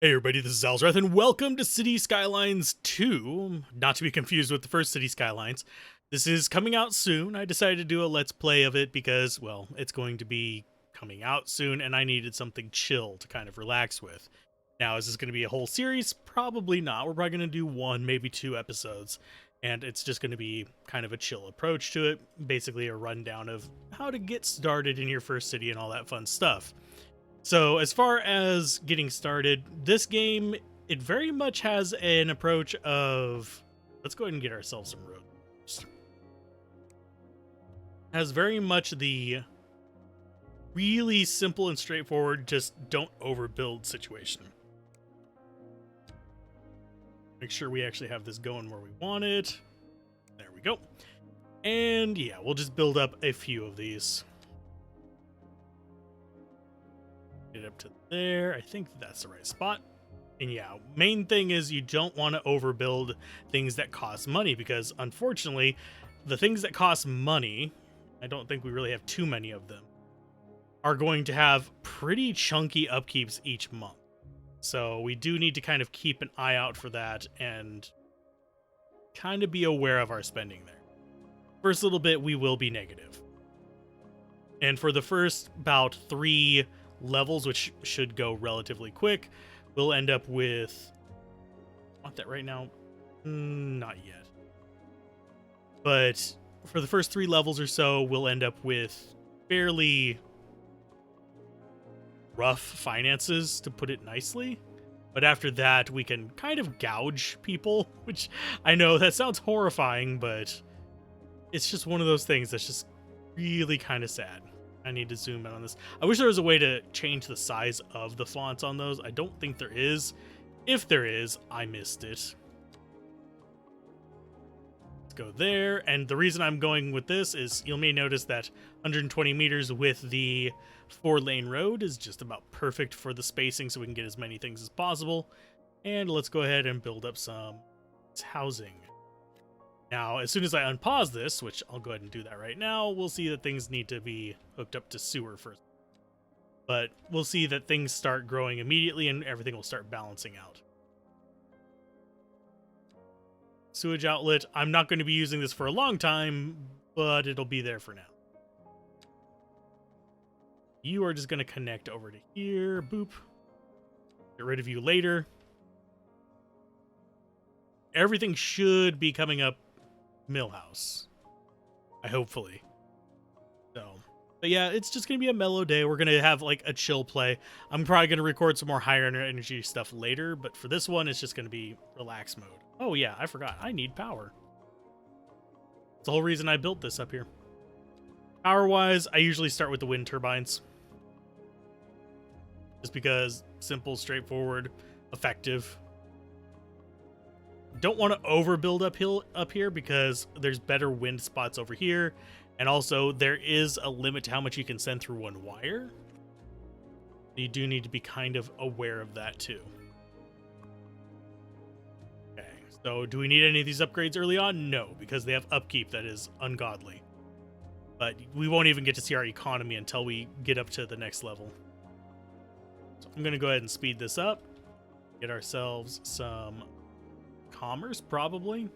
Hey everybody, this is Alzorath, and welcome to Cities Skylines 2, not to be confused with the first Cities Skylines. This is coming out soon. I decided to do a Let's Play of it because, well, it's going to be coming out soon, and I needed something chill to kind of relax with. Now, is this going to be a whole series? Probably not. We're probably going to do one, maybe two episodes, and it's just going to be kind of a chill approach to it, basically a rundown of how to get started in your first city and all that fun stuff. So as far as getting started, this game, it very much has an approach of, let's go ahead and get ourselves some roads. Has very much the really simple and straightforward, just don't overbuild situation. Make sure we actually have this going where we want it. There we go. And yeah, we'll just build up a few of these. Get up to there. I think that's the right spot. And yeah, main thing is you don't want to overbuild things that cost money, because unfortunately the things that cost money, I don't think we really have too many of them, are going to have pretty chunky upkeeps each month. So we do need to kind of keep an eye out for that and kind of be aware of our spending there. First little bit, we will be negative. And for the first about 3 levels, which should go relatively quick, we'll end up with, want that right now? Not yet. But for the first 3 levels or so, we'll end up with fairly rough finances, to put it nicely. But after that, we can kind of gouge people, which I know that sounds horrifying, but it's just one of those things that's just really kind of sad. I need to zoom in on this. I wish there was a way to change the size of the fonts on those. I don't think there is. If there is, I missed it. Let's go there. And the reason I'm going with this is you may notice that 120 meters with the 4-lane road is just about perfect for the spacing, so we can get as many things as possible. And let's go ahead and build up some housing. Now, as soon as I unpause this, which I'll go ahead and do that right now, we'll see that things need to be hooked up to sewer first. But we'll see that things start growing immediately and everything will start balancing out. Sewage outlet. I'm not going to be using this for a long time, but it'll be there for now. You are just going to connect over to here. Boop. Get rid of you later. Everything should be coming up Millhouse, hopefully. So, but yeah, it's just gonna be a mellow day. We're gonna have like a chill play. I'm probably gonna record some more higher energy stuff later, but for this one, it's just gonna be relax mode. Oh yeah, I forgot. I need power. It's the whole reason I built this up here. Power wise, I usually start with the wind turbines, just because simple, straightforward, effective. Don't want to overbuild up here because there's better wind spots over here, and also there is a limit to how much you can send through one wire. You do need to be kind of aware of that too. Okay, so do we need any of these upgrades early on? No, because they have upkeep that is ungodly. But we won't even get to see our economy until we get up to the next level. So I'm going to go ahead and speed this up, get ourselves some commerce, probably.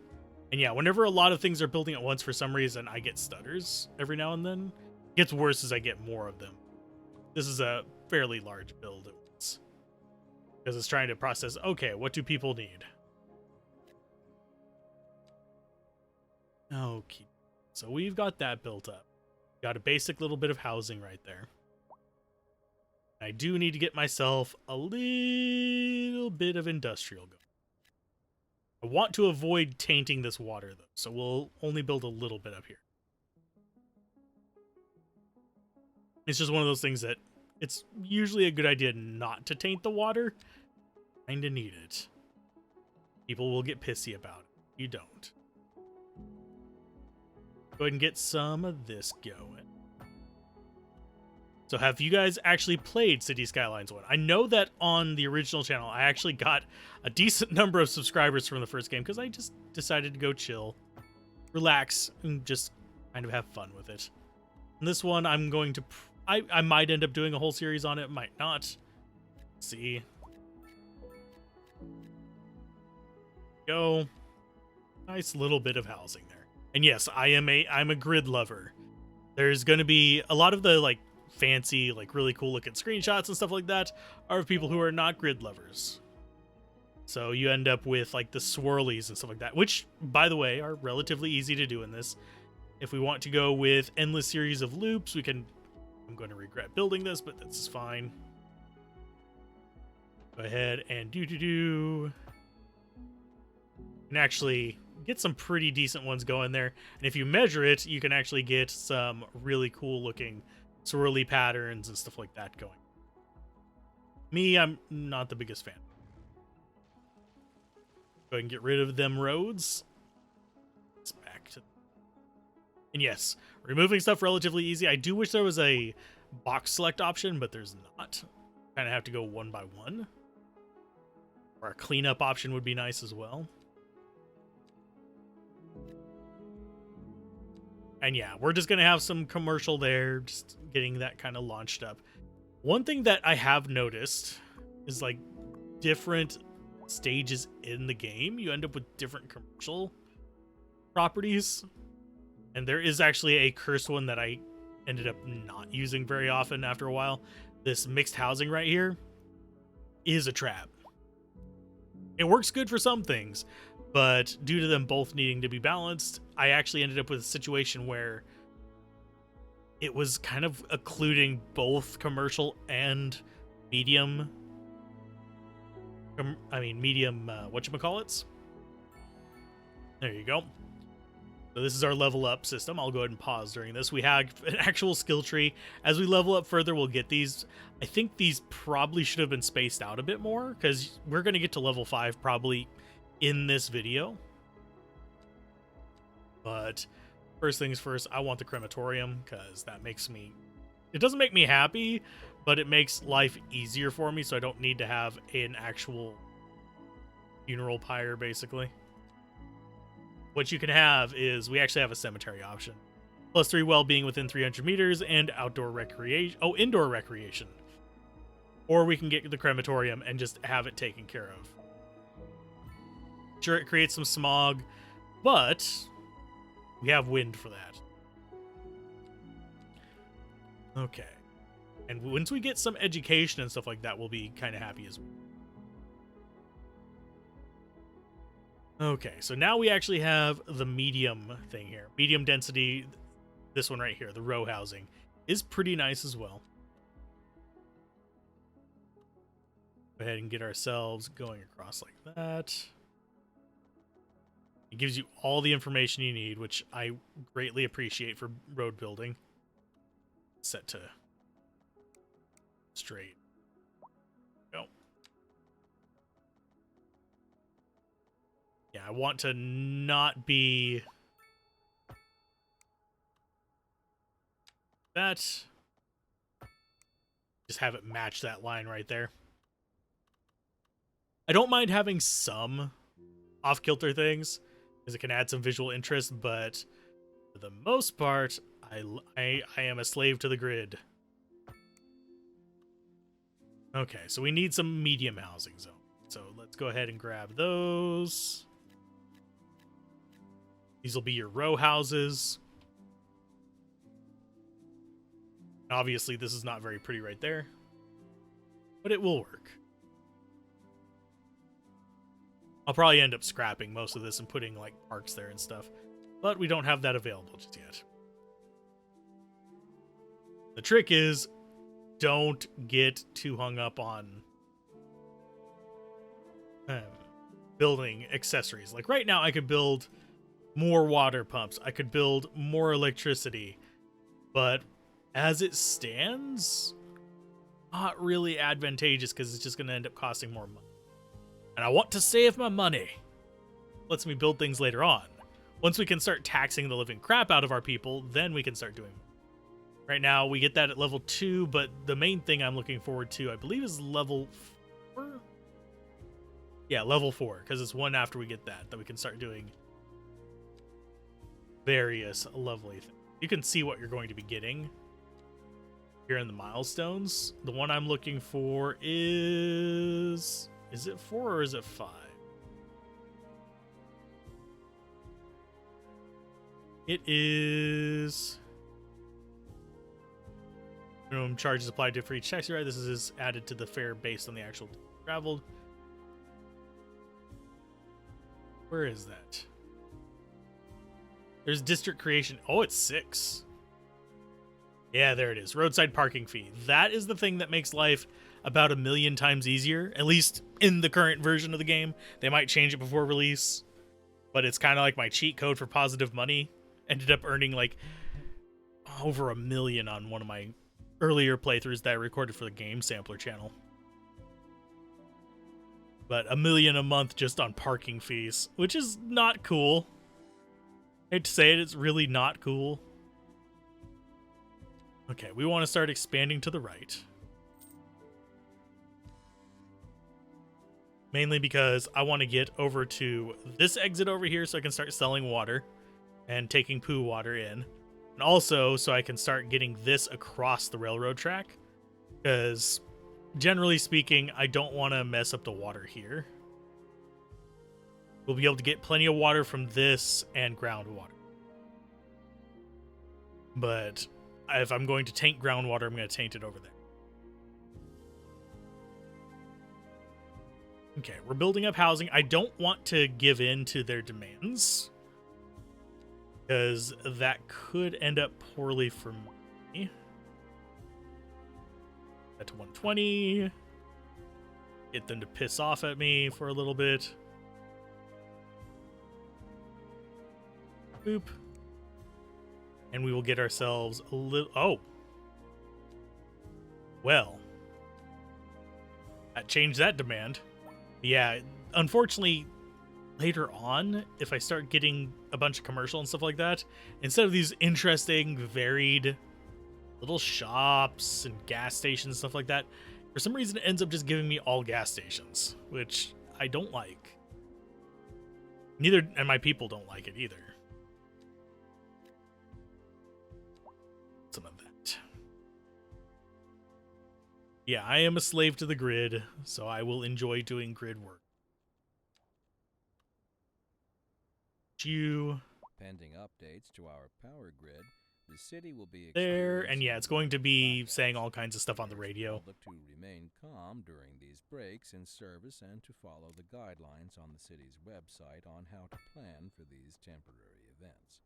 And yeah, whenever a lot of things are building at once, for some reason I get stutters every now and then. It gets worse as I get more of them. This is a fairly large build because it's trying to process, okay, what do people need? Okay, so we've got that built up. Got a basic little bit of housing right there. I do need to get myself a little bit of industrial going. I want to avoid tainting this water, though, so we'll only build a little bit up here. It's just one of those things that it's usually a good idea not to taint the water. Kinda need it. People will get pissy about it. You don't. Go ahead and get some of this going. So have you guys actually played Cities Skylines 1? I know that on the original channel, I actually got a decent number of subscribers from the first game because I just decided to go chill, relax, and just kind of have fun with it. And this one, I'm going to... I might end up doing a whole series on it, might not. Let's see. Go. Nice little bit of housing there. And yes, I'm a grid lover. There's going to be a lot of the like fancy, like really cool looking screenshots and stuff like that are of people who are not grid lovers. So you end up with like the swirlies and stuff like that, which by the way are relatively easy to do in this. If we want to go with endless series of loops, we can. I'm going to regret building this, but this is fine. Go ahead and do. And actually get some pretty decent ones going there. And if you measure it, you can actually get some really cool looking swirly patterns and stuff like that going. Me, I'm not the biggest fan. Go ahead and get rid of them roads. It's back to. And yes, removing stuff relatively easy. I do wish there was a box select option, but there's not. Kind of have to go one by one. Or a cleanup option would be nice as well. And yeah, we're just going to have some commercial there, just getting that kind of launched up. One thing that I have noticed is like different stages in the game, you end up with different commercial properties. And there is actually a cursed one that I ended up not using very often after a while. This mixed housing right here is a trap. It works good for some things, but due to them both needing to be balanced, I actually ended up with a situation where it was kind of occluding both commercial and medium. Medium, whatchamacallits? There you go. So this is our level up system. I'll go ahead and pause during this. We have an actual skill tree. As we level up further, we'll get these. I think these probably should have been spaced out a bit more because we're going to get to level 5 probably in this video. But first things first, I want the crematorium because that makes me... It doesn't make me happy, but it makes life easier for me so I don't need to have an actual funeral pyre, basically. What you can have is, we actually have a cemetery option. +3 well-being within 300 meters and outdoor recreation. Oh, indoor recreation. Or we can get the crematorium and just have it taken care of. Sure, it creates some smog, but we have wind for that. Okay. And once we get some education and stuff like that, we'll be kind of happy as well. Okay, so now we actually have the medium thing here. Medium density, this one right here, the row housing, is pretty nice as well. Go ahead and get ourselves going across like that. It gives you all the information you need, which I greatly appreciate for road building. Set to straight. Go. Yeah, I want to not be that. Just have it match that line right there. I don't mind having some off-kilter things because it can add some visual interest, but for the most part, I am a slave to the grid. Okay, so we need some medium housing zone. So let's go ahead and grab those. These will be your row houses. Obviously, this is not very pretty right there, but it will work. I'll probably end up scrapping most of this and putting like parks there and stuff, but we don't have that available just yet. The trick is, don't get too hung up on building accessories. Like right now, I could build more water pumps. I could build more electricity, but as it stands, not really advantageous because it's just going to end up costing more money. And I want to save my money. Lets me build things later on. Once we can start taxing the living crap out of our people, then we can start doing more. Right now, we get that at level 2, but the main thing I'm looking forward to, I believe, is level 4? Yeah, level 4, because it's one after we get that we can start doing various lovely things. You can see what you're going to be getting here in the milestones. The one I'm looking for is it 4 or is it 5? It is minimum charges applied to for each taxi ride. This is added to the fare based on the actual traveled. Where is that? There's district creation. Oh, it's 6. Yeah, there it is. Roadside parking fee. That is the thing that makes life about 1,000,000 times easier, at least in the current version of the game. They might change it before release, but it's kind of like my cheat code for positive money. Ended up earning like over 1,000,000 on one of my earlier playthroughs that I recorded for the Game Sampler channel. But 1,000,000 a month just on parking fees, which is not cool. I hate to say it, it's really not cool. Okay, we want to start expanding to the right. Mainly because I want to get over to this exit over here so I can start selling water and taking poo water in. And also so I can start getting this across the railroad track. Because generally speaking, I don't want to mess up the water here. We'll be able to get plenty of water from this and groundwater. But if I'm going to taint groundwater, I'm going to taint it over there. Okay, we're building up housing. I don't want to give in to their demands, because that could end up poorly for me. That to 120. Get them to piss off at me for a little bit. Boop. And we will get ourselves a little... Oh. Well. That changed that demand. Yeah, unfortunately, later on, if I start getting a bunch of commercial and stuff like that, instead of these interesting, varied little shops and gas stations and stuff like that, for some reason it ends up just giving me all gas stations, which I don't like. Neither, and my people don't like it either. Some of that. Yeah, I am a slave to the grid, so I will enjoy doing grid work. Pending updates to our power grid, the city will be there, and yeah, it's going to be saying all kinds of stuff on the radio. To remain calm during these breaks in service and to follow the guidelines on the city's website on how to plan for these temporary events.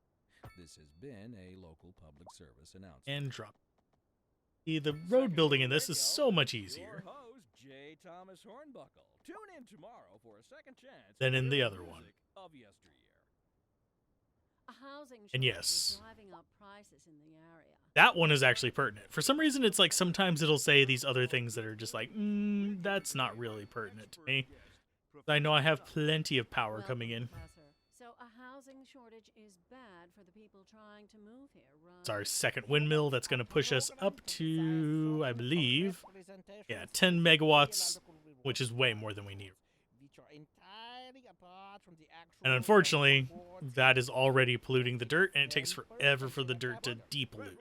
This has been a local public service announcement. And drop. See, the road building in this is so much easier than in the other one. And yes, that one is actually pertinent. For some reason, it's like sometimes it'll say these other things that are just like, that's not really pertinent to me. I know I have plenty of power coming in. So a housing shortage is bad for the people trying to move here, right? It's our second windmill that's going to push us up to, I believe, yeah, 10 megawatts, which is way more than we need. And unfortunately, that is already polluting the dirt, and it takes forever for the dirt to depollute.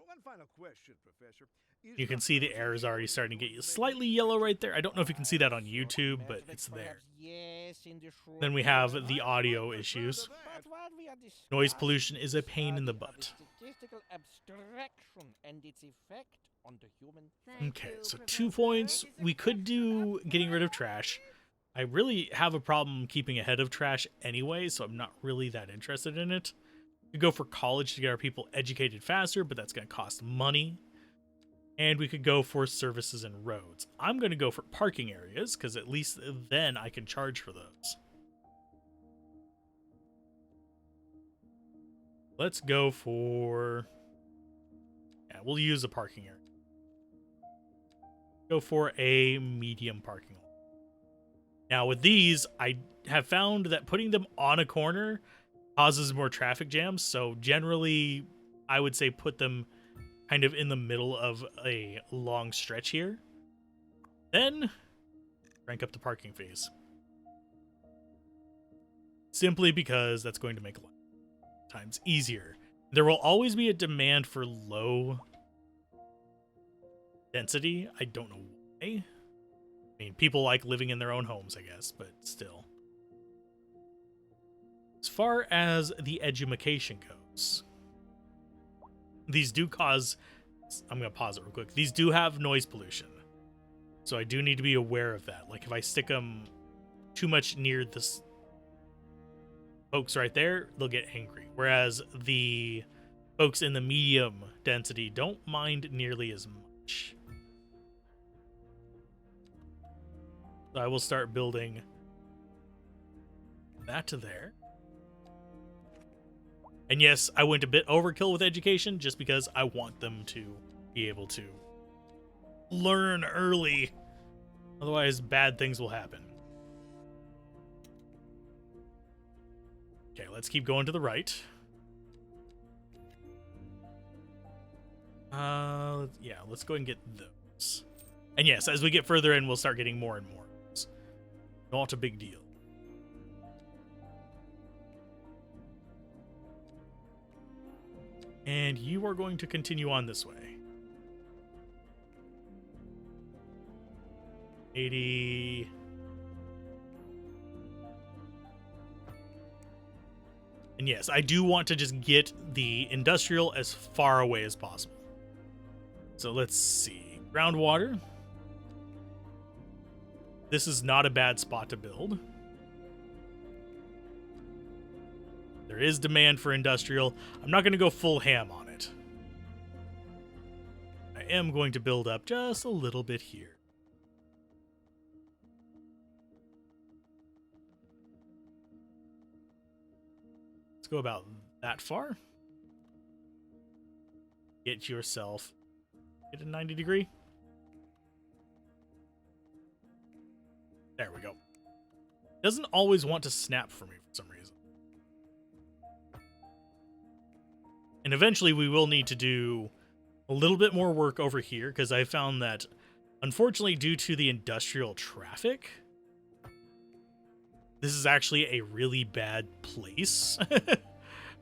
You can see the air is already starting to get slightly yellow right there. I don't know if you can see that on YouTube, but it's there. Then we have the audio issues. Noise pollution is a pain in the butt. Okay, so 2 points. We could do getting rid of trash. I really have a problem keeping ahead of trash anyway, so I'm not really that interested in it. We could go for college to get our people educated faster, but that's going to cost money. And we could go for services and roads. I'm going to go for parking areas, because at least then I can charge for those. Let's go for... yeah, we'll use a parking area. Go for a medium parking lot. Now with these, I have found that putting them on a corner causes more traffic jams. So generally, I would say put them kind of in the middle of a long stretch here. Then crank up the parking fees. Simply because that's going to make a lot of times easier. There will always be a demand for low density. I don't know why. I mean, people like living in their own homes, I guess, but still. As far as the edumacation goes, these do cause, I'm going to pause it real quick. These do have noise pollution. So I do need to be aware of that. Like if I stick them too much near this folks right there, they'll get angry. Whereas the folks in the medium density don't mind nearly as much. So I will start building that to there. And yes, I went a bit overkill with education just because I want them to be able to learn early. Otherwise, bad things will happen. Okay, let's keep going to the right. Yeah, let's go ahead and get those. And yes, as we get further in, we'll start getting more and more. Not a big deal. And you are going to continue on this way. 80. And yes, I do want to just get the industrial as far away as possible. So let's see. Groundwater. This is not a bad spot to build. There is demand for industrial. I'm not going to go full ham on it. I am going to build up just a little bit here. Let's go about that far. Get yourself a 90 degree. There we go. Doesn't always want to snap for me for some reason. And eventually we will need to do a little bit more work over here because I found that, unfortunately, due to the industrial traffic, this is actually a really bad place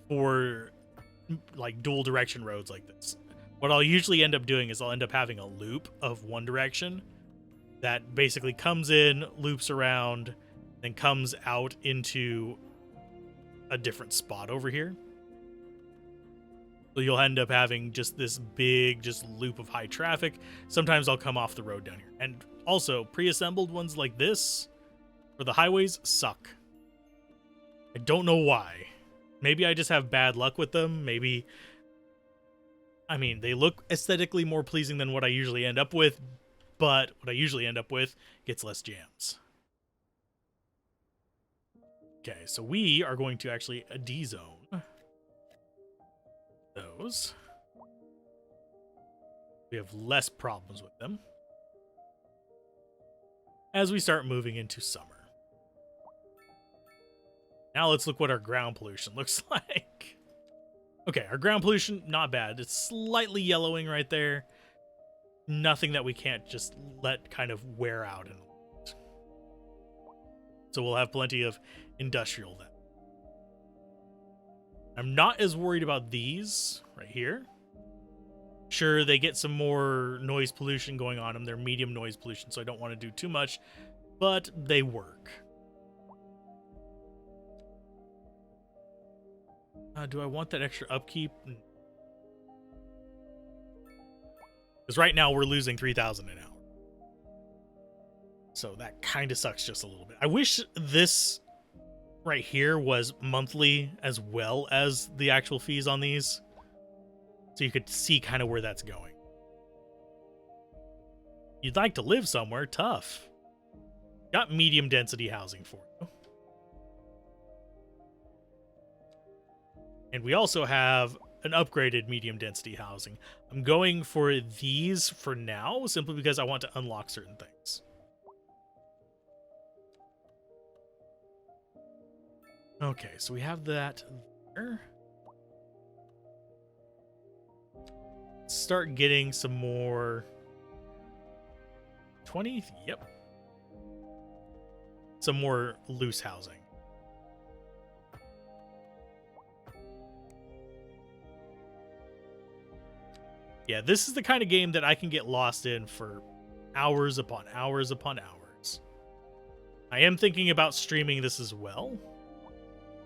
for like dual direction roads like this. What I'll usually end up doing is I'll end up having a loop of one direction that basically comes in, loops around, then comes out into a different spot over here. So you'll end up having just this big just loop of high traffic. Sometimes I'll come off the road down here. And also, pre-assembled ones like this for the highways suck. I don't know why. Maybe I just have bad luck with them. Maybe, I mean, they look aesthetically more pleasing than what I usually end up with, but what I usually end up with gets less jams. Okay, so we are going to actually D-zone those. We have less problems with them as we start moving into summer. Now let's look what our ground pollution looks like. Okay, our ground pollution, not bad. It's slightly yellowing right there. Nothing that we can't just let kind of wear out. So we'll have plenty of industrial then. I'm not as worried about these right here. Sure, they get some more noise pollution going on them. They're medium noise pollution, so I don't want to do too much, but they work. Do I want that extra upkeep? Because right now we're losing 3,000 an hour. So that kind of sucks just a little bit. I wish this right here was monthly as well as the actual fees on these. So you could see kind of where that's going. You'd like to live somewhere, tough. Got medium density housing for you. And we also have an upgraded medium density housing. I'm going for these for now, simply because I want to unlock certain things. Okay, so we have that there. Start getting some more 20? Yep. Some more loose housing. Yeah, this is the kind of game that I can get lost in for hours upon hours upon hours. I am thinking about streaming this as well.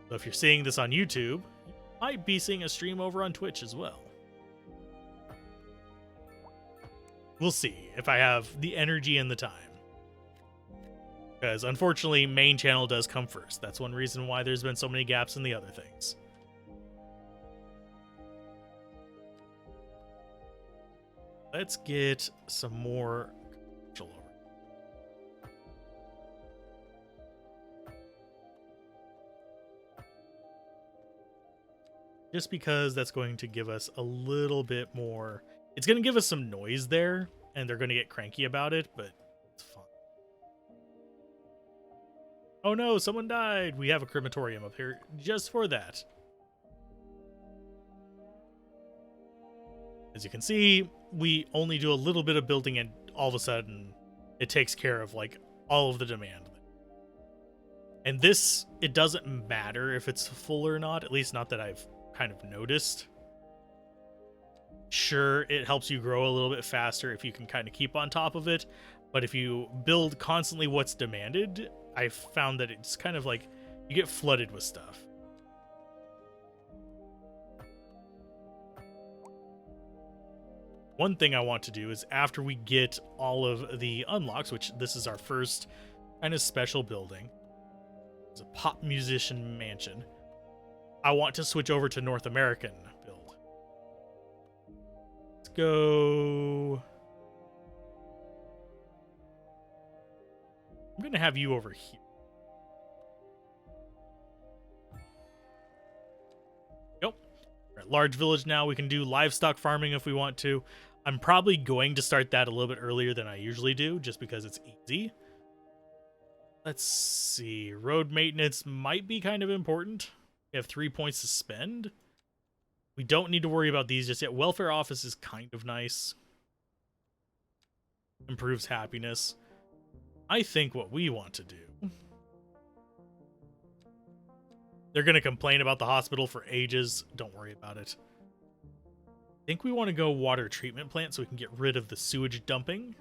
So if you're seeing this on YouTube, you might be seeing a stream over on Twitch as well. We'll see if I have the energy and the time. Because unfortunately, main channel does come first. That's one reason why there's been so many gaps in the other things. Let's get some more commercial over. Just because that's going to give us a little bit more. It's going to give us some noise there, and they're going to get cranky about it, but it's fun. Oh no, someone died. We have a crematorium up here just for that. As you can see, we only do a little bit of building, and all of a sudden it takes care of like all of the demand. And this, it doesn't matter if it's full or not, at least not that I've kind of noticed. Sure, it helps you grow a little bit faster if you can kind of keep on top of it, but if you build constantly what's demanded, I've found that it's kind of like you get flooded with stuff. One thing I want to do is after we get all of the unlocks, which this is our first kind of special building, it's a pop musician mansion, I want to switch over to North American build. Let's go. I'm going to have you over here. Yep. We're at large village now. We can do livestock farming if we want to. I'm probably going to start that a little bit earlier than I usually do, just because it's easy. Let's see. Road maintenance might be kind of important. We have 3 points to spend. We don't need to worry about these just yet. Welfare office is kind of nice. Improves happiness. I think what we want to do... They're going to complain about the hospital for ages. Don't worry about it. I think we want to go water treatment plant so we can get rid of the sewage dumping.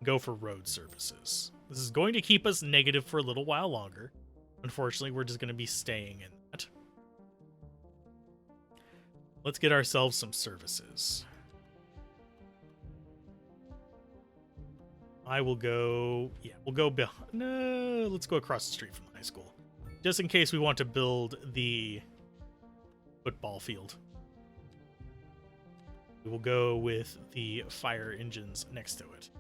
Go for road services. This is going to keep us negative for a little while longer. Unfortunately, we're just going to be staying in that. Let's get ourselves some services. I will go... Yeah, we'll go behind... No, let's go across the street from the high school. Just in case we want to build the football field. We will go with the fire engines next to it.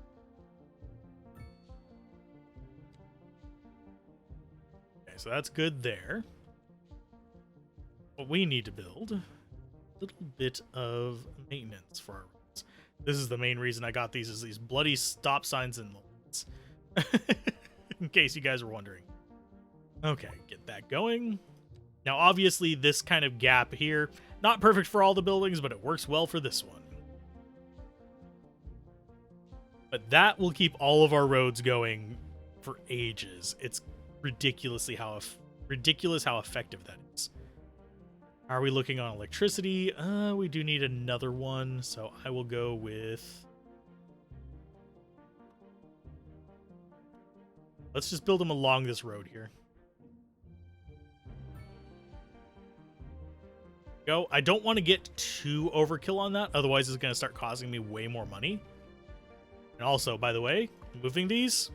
Okay, so that's good there. What we need to build, a little bit of maintenance for our roads. This is the main reason I got these, is these bloody stop signs in the lights. In case you guys were wondering. Okay, get that going. Now, obviously, this kind of gap here, not perfect for all the buildings, but it works well for this one. But that will keep all of our roads going for ages. It's ridiculous how effective that is. Are we looking on electricity? We do need another one, so I will go with... Let's just build them along this road here. Go. I don't want to get too overkill on that, otherwise it's going to start costing me way more money. And also, by the way, moving these,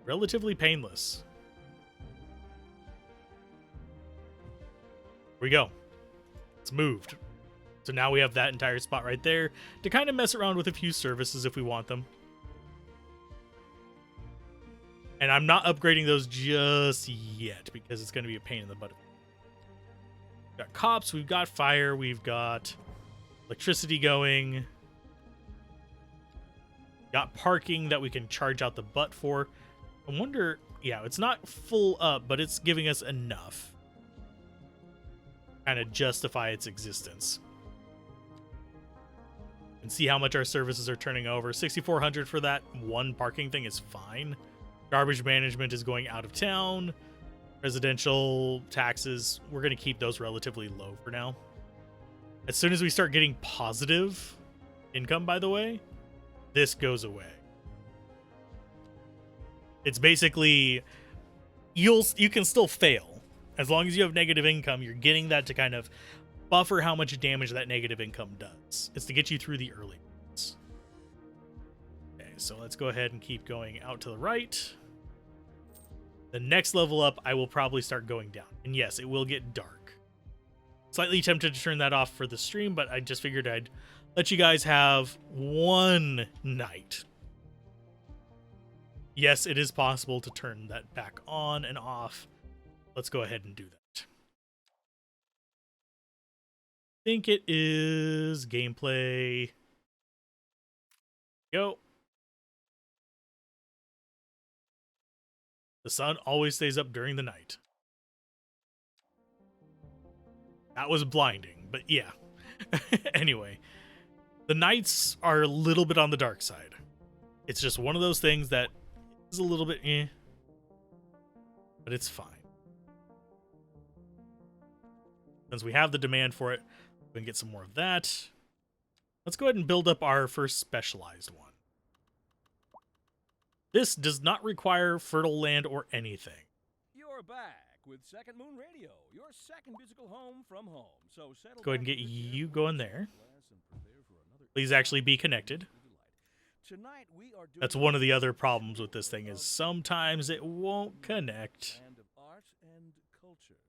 relatively painless. Here we go. It's moved. So now we have that entire spot right there to kind of mess around with a few services if we want them. And I'm not upgrading those just yet because it's going to be a pain in the butt. We've got cops, we've got fire, we've got electricity going. Got parking that we can charge out the butt for. I wonder, yeah, it's not full up, but it's giving us enough. Kind of justify its existence. And see how much our services are turning over. 6,400 for that one parking thing is fine. Garbage management is going out of town. Residential taxes, we're going to keep those relatively low for now. As soon as we start getting positive income, by the way, this goes away. It's basically, you can still fail. As long as you have negative income, you're getting that to kind of buffer how much damage that negative income does. It's to get you through the early ones. Okay, so let's go ahead and keep going out to the right. The next level up, I will probably start going down. And yes, it will get dark. Slightly tempted to turn that off for the stream, but I just figured I'd let you guys have one night. Yes, it is possible to turn that back on and off. Let's go ahead and do that. I think it is gameplay. Go. The sun always stays up during the night. That was blinding, but yeah. Anyway, the nights are a little bit on the dark side. It's just one of those things that is a little bit but it's fine. Since we have the demand for it, we can get some more of that. Let's go ahead and build up our first specialized one. This does not require fertile land or anything. You're back with Second Moon Radio, your second musical home from home. So settle Go ahead and back get in your you chair, going relax, there. and prepare for another Please actually be connected. Tonight we are doing That's one of the other problems with this thing, is sometimes it won't connect. Land of art and culture.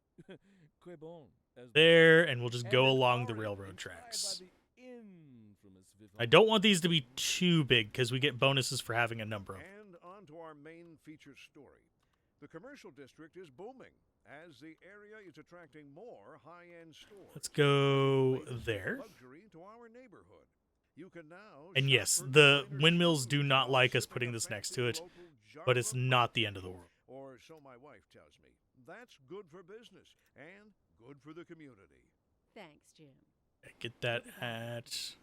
Que bon, as There, and we'll just and go an along the aria railroad inspired tracks. by the infamous I don't want these to be too big because we get bonuses for having a number of them. And on to our main featured story. The commercial district is booming as the area is attracting more high-end stores. Let's go Bringing there. luxury to our neighborhood. You can now And shop yes, for the designer windmills shoes do not while like us sipping putting a this next fancy to it, local but it's jar of not the coffee. end of the world. Or so my wife tells me. That's good for business and good for the community. Thanks, Jim. Get that at...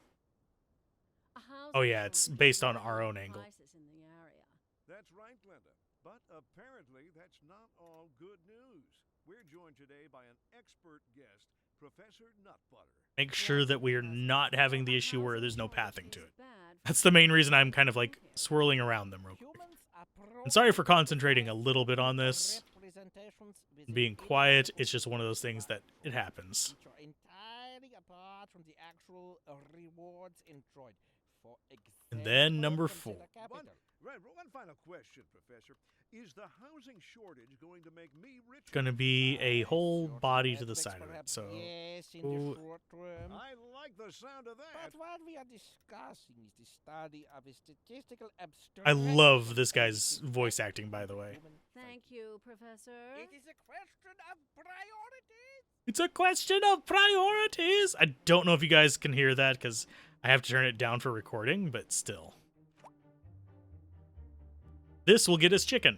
A housing Oh yeah, it's shortage based is on driving our up own angle. prices in the area. That's right, Glenda. But apparently that's not all good news. We're joined today by an expert guest, Professor Nutbutter. Make sure that we are not having the issue where Housing there's no shortage pathing to is it. bad for That's the main reason I'm kind of like swirling around them real quick. And sorry for concentrating a little bit on this. Being quiet, it's just one of those things that it happens. Which are entirely apart from the actual rewards enjoyed. For And then number consider 4. capital. One final question, Professor. Is the housing shortage going to make me rich? It's going to be a whole Certain body to the aspects side of it, perhaps so... yes, in Oh. the short term. I like the sound of that. But what we are discussing is the study of a statistical abstraction. I love this of guy's the voice impact acting, by the way. of human Thank you, Professor. It is a question of priorities. It's a question of priorities. I don't know if you guys can hear that because I have to turn it down for recording, but still. This will get us chicken.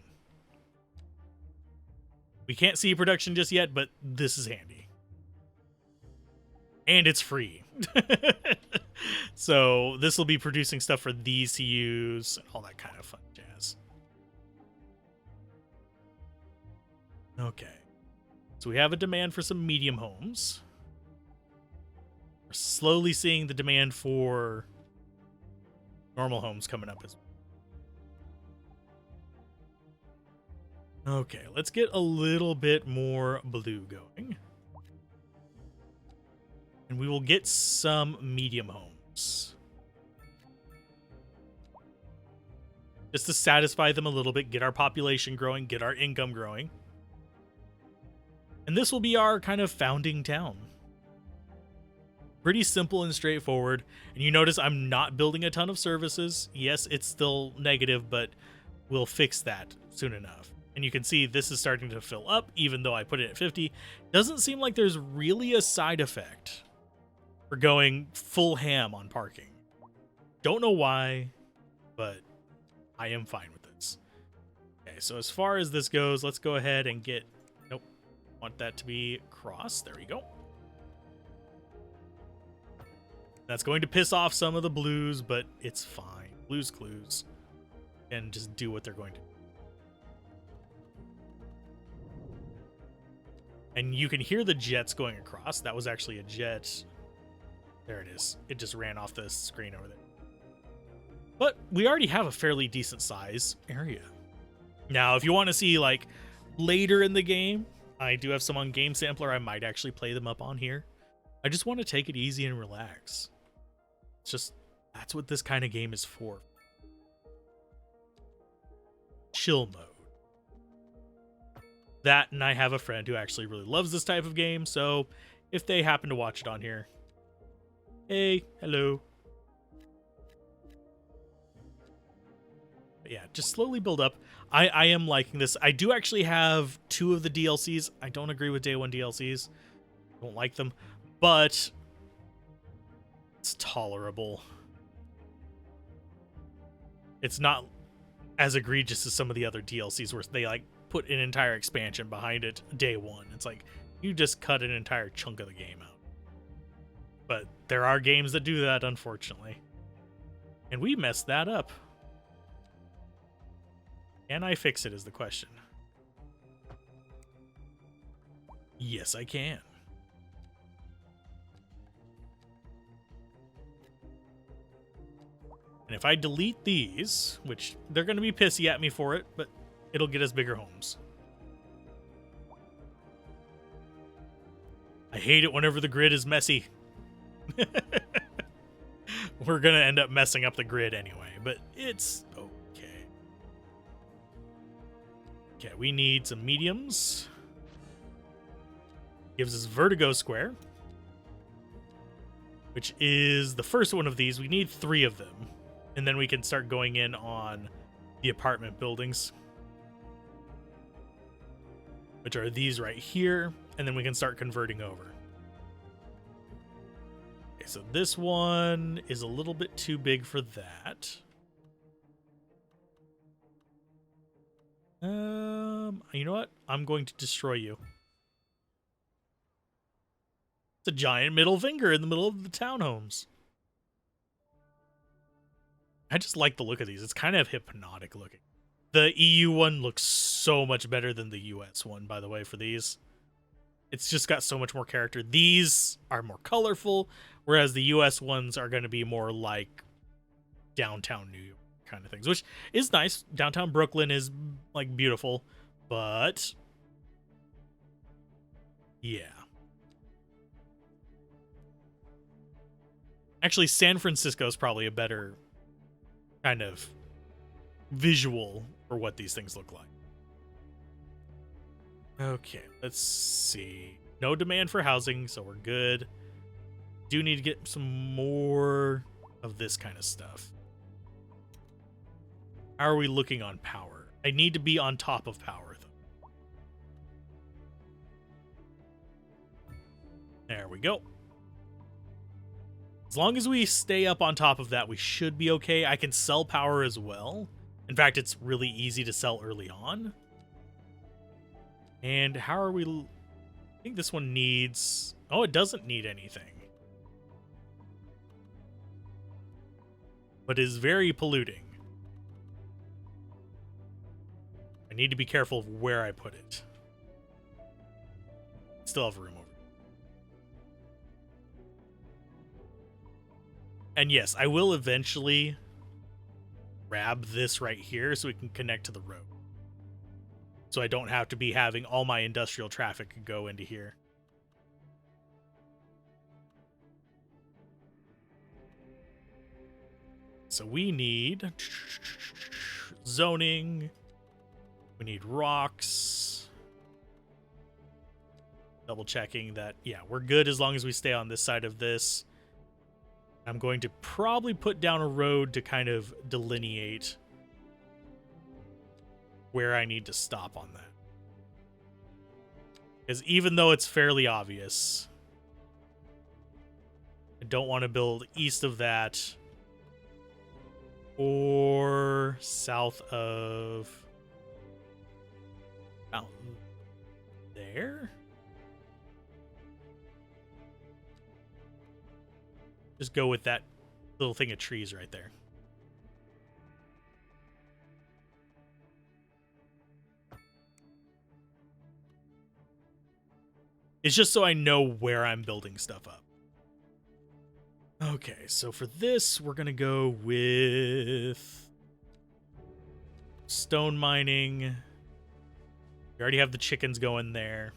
We can't see production just yet, but this is handy. And it's free. So this will be producing stuff for these to use and all that kind of fun jazz. Okay. So we have a demand for some medium homes. We're slowly seeing the demand for normal homes coming up as well. Okay, let's get a little bit more blue going. And we will get some medium homes. Just to satisfy them a little bit, get our population growing, get our income growing. And this will be our kind of founding town. Pretty simple and straightforward. And you notice I'm not building a ton of services. Yes, it's still negative, but we'll fix that soon enough. And you can see this is starting to fill up, even though I put it at 50. Doesn't seem like there's really a side effect for going full ham on parking. Don't know why, but I am fine with this. Okay, so as far as this goes, let's go ahead and get... Nope. Want that to be crossed. There we go. That's going to piss off some of the blues, but it's fine. Blues clues. And just do what they're going to do. And you can hear the jets going across. That was actually a jet. There it is. It just ran off the screen over there. But we already have a fairly decent size area. Now, if you want to see, like, later in the game, I do have some on Game Sampler. I might actually play them up on here. I just want to take it easy and relax. It's just, that's what this kind of game is for. Chill mode. That, and I have a friend who actually really loves this type of game, so if they happen to watch it on here, hey, hello. But yeah, just slowly build up. I am liking this. I do actually have 2 of the DLCs. I don't agree with day 1 DLCs. Don't like them, but it's tolerable. It's not as egregious as some of the other DLCs where they like put an entire expansion behind it day 1. It's like you just cut an entire chunk of the game out. But there are games that do that, unfortunately. And we messed that up. Can I fix it is the question. Yes, I can. And if I delete these, which they're going to be pissy at me for it, but it'll get us bigger homes. I hate it whenever the grid is messy. We're going to end up messing up the grid anyway, but it's okay. Okay, we need some mediums. Gives us vertigo square, which is the first one of these. We need 3 of them, and then we can start going in on the apartment buildings, which are these right here, and then we can start converting over. Okay, so this one is a little bit too big for that. You know what? I'm going to destroy you. It's a giant middle finger in the middle of the townhomes. I just like the look of these. It's kind of hypnotic looking. The EU one looks so much better than the US one, by the way, for these. It's just got so much more character. These are more colorful, whereas the US ones are going to be more like downtown New York kind of things, which is nice. Downtown Brooklyn is like beautiful, but yeah. Actually, San Francisco is probably a better kind of visual for what these things look like. Okay, let's see. No demand for housing, so we're good. Do need to get some more of this kind of stuff. How are we looking on power? I need to be on top of power, though. There we go. As long as we stay up on top of that, we should be okay. I can sell power as well. In fact, it's really easy to sell early on. And how are we... I think this one needs... Oh, it doesn't need anything. But is very polluting. I need to be careful of where I put it. Still have room over. And yes, I will eventually grab this right here so we can connect to the road. So I don't have to be having all my industrial traffic go into here. So we need zoning. We need rocks. Double checking that, yeah, we're good as long as we stay on this side of this. I'm going to probably put down a road to kind of delineate where I need to stop on that. Because even though it's fairly obvious, I don't want to build east of that or south of out there. Just go with that little thing of trees right there. It's just so I know where I'm building stuff up. Okay, so for this, we're going to go with stone mining. We already have the chickens going there.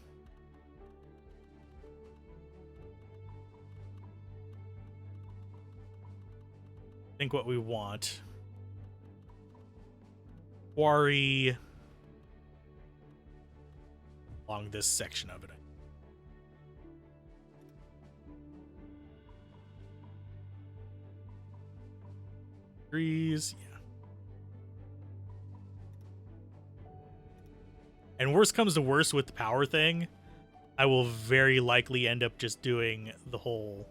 think what we want. Quarry along this section of it. Trees, yeah. And worst comes to worst with the power thing, I will very likely end up just doing the whole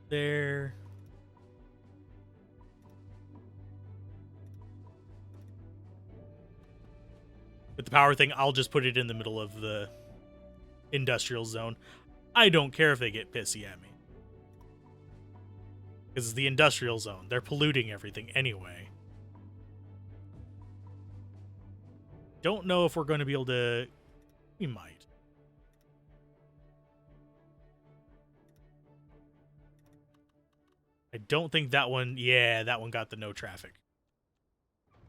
there. With the power thing, I'll just put it in the middle of the industrial zone. I don't care if they get pissy at me. Because it's the industrial zone. They're polluting everything anyway. Don't know if we're going to be able to... We might. I don't think that one... Yeah, that one got the no traffic.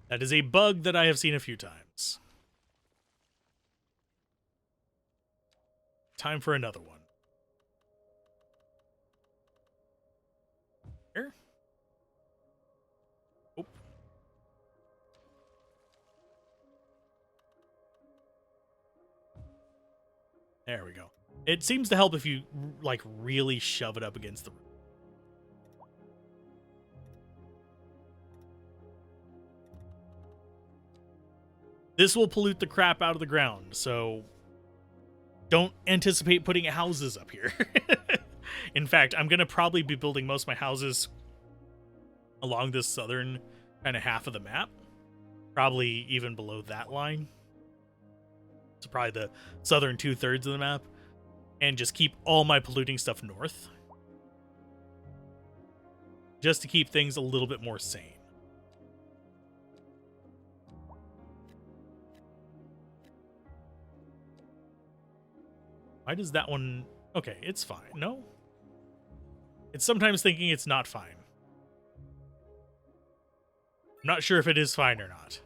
That is a bug that I have seen a few times. Time for another one. Here. Oh. There we go. It seems to help if you, like, really shove it up against the roof. This will pollute the crap out of the ground, so don't anticipate putting houses up here. In fact, I'm going to probably be building most of my houses along this southern kind of half of the map. Probably even below that line. So probably the southern 2/3 of the map. And just keep all my polluting stuff north. Just to keep things a little bit more sane. Why does that one... Okay, it's fine. No? It's sometimes thinking it's not fine. I'm not sure if it is fine or not.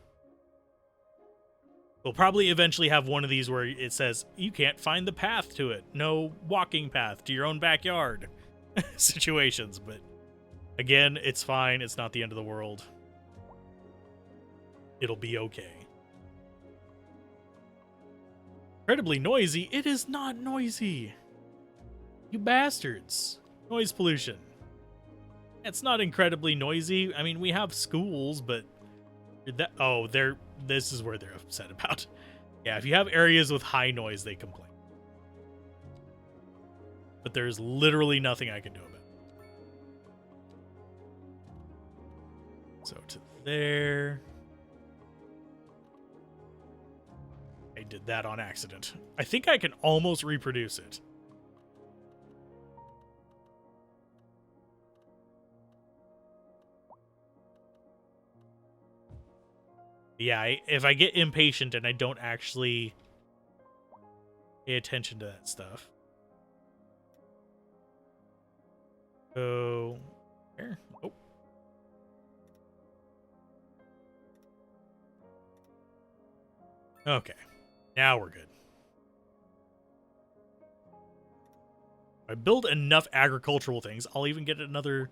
We'll probably eventually have one of these where it says, you can't find the path to it. No walking path to your own backyard. Situations, but again, it's fine. It's not the end of the world. It'll be okay. Incredibly noisy? It is not noisy. You bastards. Noise pollution. It's not incredibly noisy. I mean, we have schools, but that... Oh, this is where they're upset about. Yeah, if you have areas with high noise, they complain. But there's literally nothing I can do about it. So to there. I did that on accident. I think I can almost reproduce it. Yeah, if I get impatient and I don't actually pay attention to that stuff. So, here. Oh. Okay. Now we're good. If I build enough agricultural things, I'll even get another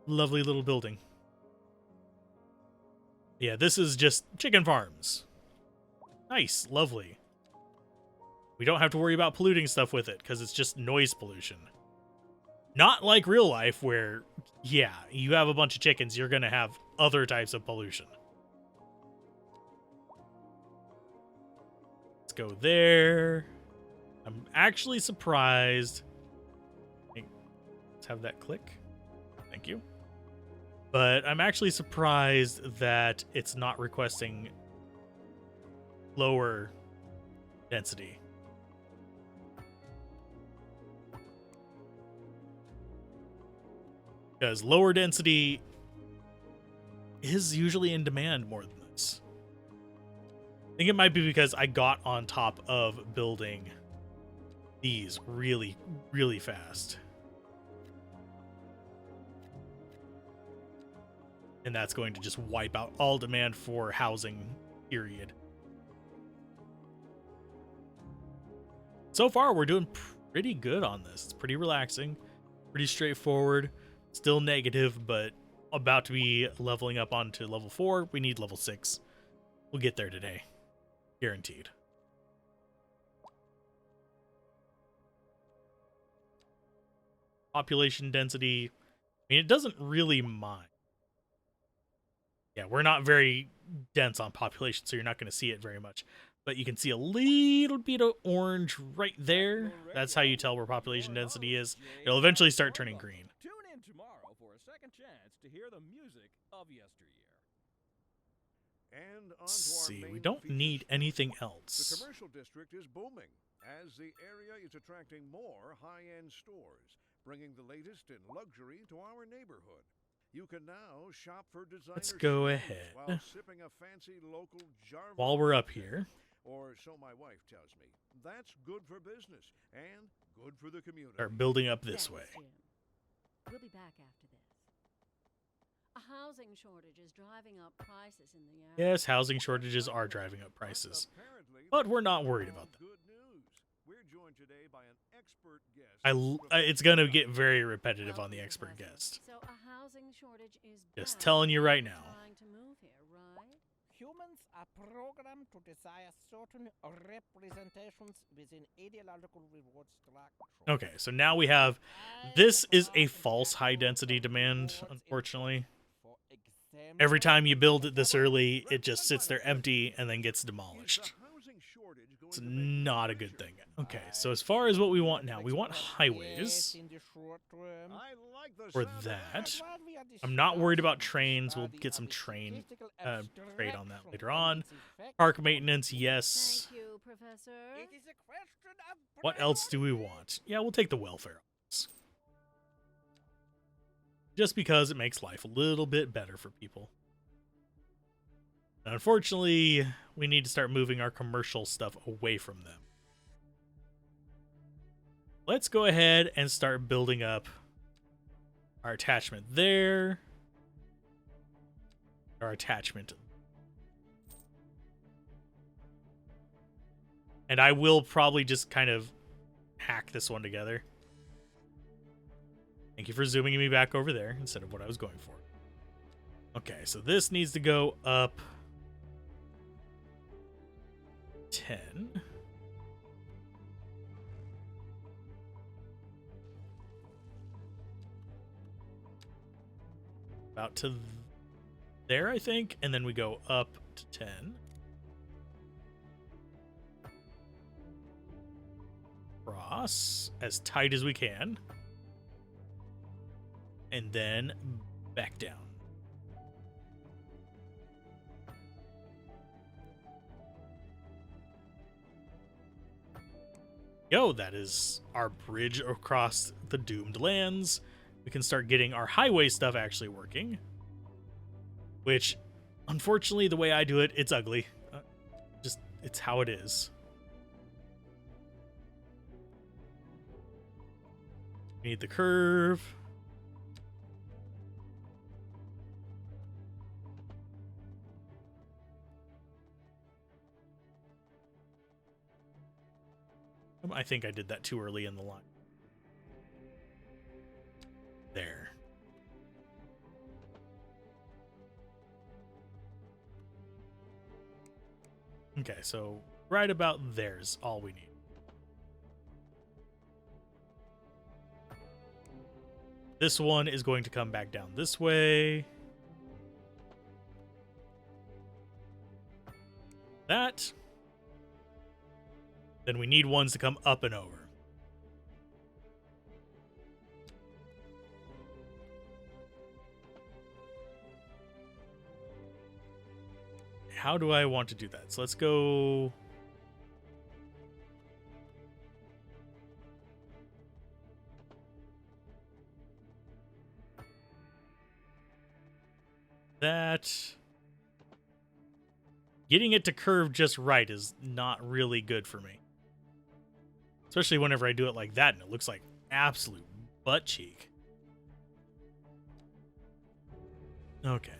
lovely little building. Yeah, this is just chicken farms. Nice, lovely. We don't have to worry about polluting stuff with it, because it's just noise pollution. Not like real life, where, yeah, you have a bunch of chickens, you're going to have other types of pollution. Let's go there. I'm actually surprised. Let's have that click. Thank you. But I'm actually surprised that it's not requesting lower density. Because lower density is usually in demand more than this. I think it might be because I got on top of building these really, really fast. And that's going to just wipe out all demand for housing, period. So far, we're doing pretty good on this. It's pretty relaxing, pretty straightforward. Still negative, but about to be leveling up onto level 4. We need level 6. We'll get there today. Guaranteed. Population density. I mean, it doesn't really mind. Yeah, we're not very dense on population, so you're not going to see it very much. But you can see a little bit of orange right there. That's how you tell where population density is. It'll eventually start turning green. Tune in tomorrow for a second chance to hear the music of yesteryear. And on Let's to our see, main we don't feature need spot. anything The else. commercial district is booming as the area is attracting more high-end stores, bringing the latest in luxury to our neighborhood. You can now shop for designer Let's go shoes ahead. while sipping a fancy local jar. While we're up here, Or so my wife tells me. That's good for business and good for the community. start building up this way. Thanks, Jim. We'll be back after this. A housing shortage is driving up prices in the area. Yes, housing shortages are driving up prices, Apparently, but we're not that's worried all about that. Good news. We're joined today by an expert guest. It's going to get very repetitive on the Okay, expert Professor. guest. So a housing shortage is Just bad telling you for right people now. trying to move here, right? Humans are programmed to desire certain representations within ideological reward structure. Okay, so now we have... This is a false high density demand, unfortunately. Every time you build it this early, it just sits there empty and then gets demolished. It's not a good thing. Okay, so as far as what we want now, we want highways for that. I'm not worried about trains. We'll get some trade on that later on. Park maintenance, yes. Thank you, Professor. It is a question of What else do we want? Yeah, we'll take the welfare office. Just because it makes life a little bit better for people. And unfortunately, we need to start moving our commercial stuff away from them. Let's go ahead and start building up our attachment there. Our attachment. And I will probably just kind of hack this one together. Thank you for zooming me back over there instead of what I was going for. Okay, so this needs to go up 10. About to there, I think, and then we go up to 10. Cross as tight as we can. And then back down. Yo, that is our bridge across the doomed lands. We can start getting our highway stuff actually working. Which, unfortunately, the way I do it, it's ugly. It's how it is. We need the curve. I think I did that too early in the line. There. Okay, so right about there's all we need. This one is going to come back down this way. That. Then we need ones to come up and over. How do I want to do that? So let's go... that. Getting it to curve just right is not really good for me. Especially whenever I do it like that and it looks like absolute butt cheek. Okay.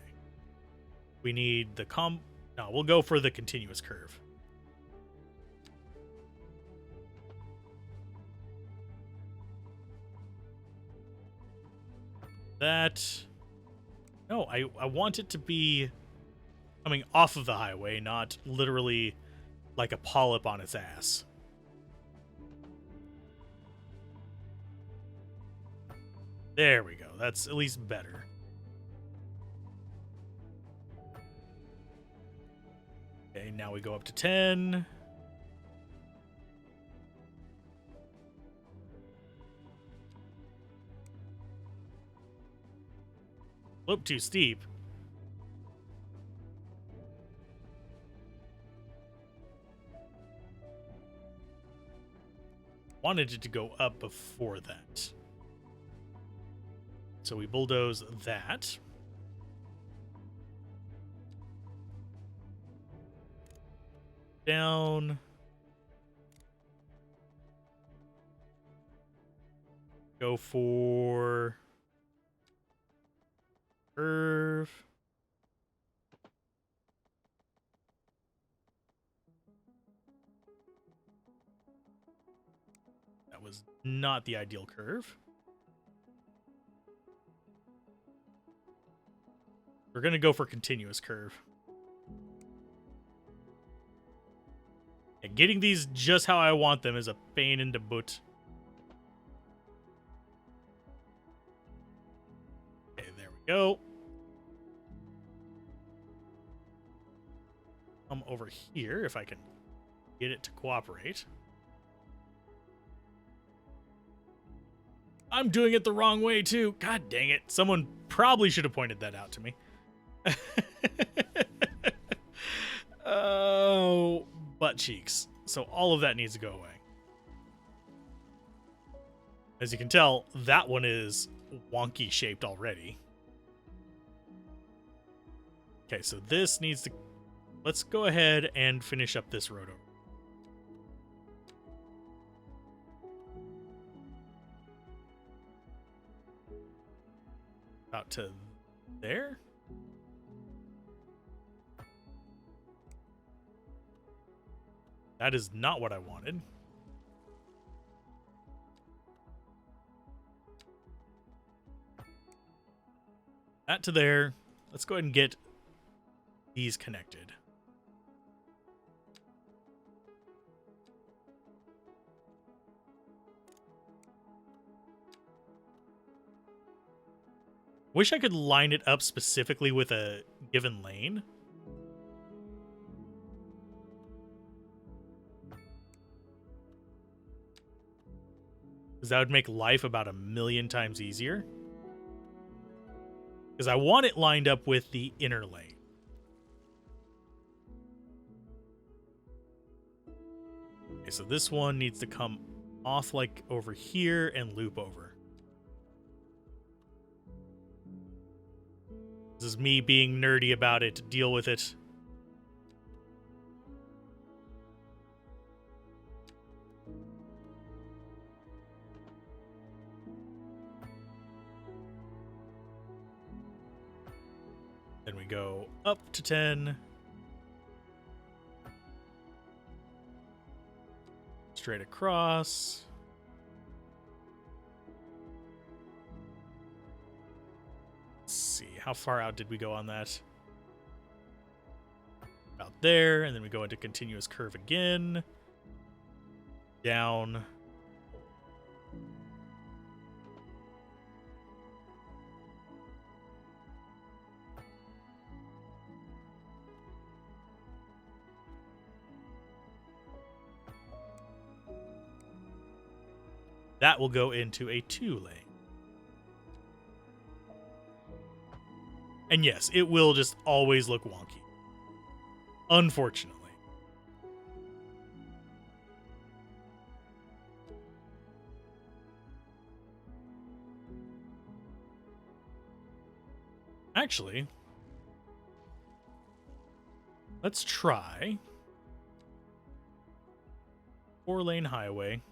We need the no, we'll go for the continuous curve. that. No, I want it to be coming off of the highway, not literally like a polyp on its ass. There we go. That's at least better. Okay, now we go up to 10. Slope too steep. Wanted it to go up before that. So we bulldoze that. Down. Go for curve. That was not the ideal curve. We're going to go for continuous curve. And getting these just how I want them is a pain in the butt. Okay, there we go. Come over here if I can get it to cooperate. I'm doing it the wrong way too. God dang it. Someone probably should have pointed that out to me. Oh, butt cheeks. So all of that needs to go away. As you can tell, that one is wonky shaped already. Okay, so this needs to... Let's go ahead and finish up this road over. About to there. That is not what I wanted. That to there. Let's go ahead and get these connected. Wish I could line it up specifically with a given lane. Because that would make life about 1,000,000 times easier. Because I want it lined up with the inner lane. Okay, so this one needs to come off like over here and loop over. This is me being nerdy about it. Deal with it. Then we go up to 10. Straight across. Let's see, how far out did we go on that? About there, and then we go into continuous curve again. Down. That will go into a 2-lane. And yes, it will just always look wonky. Unfortunately. Actually, let's try 4-lane highway.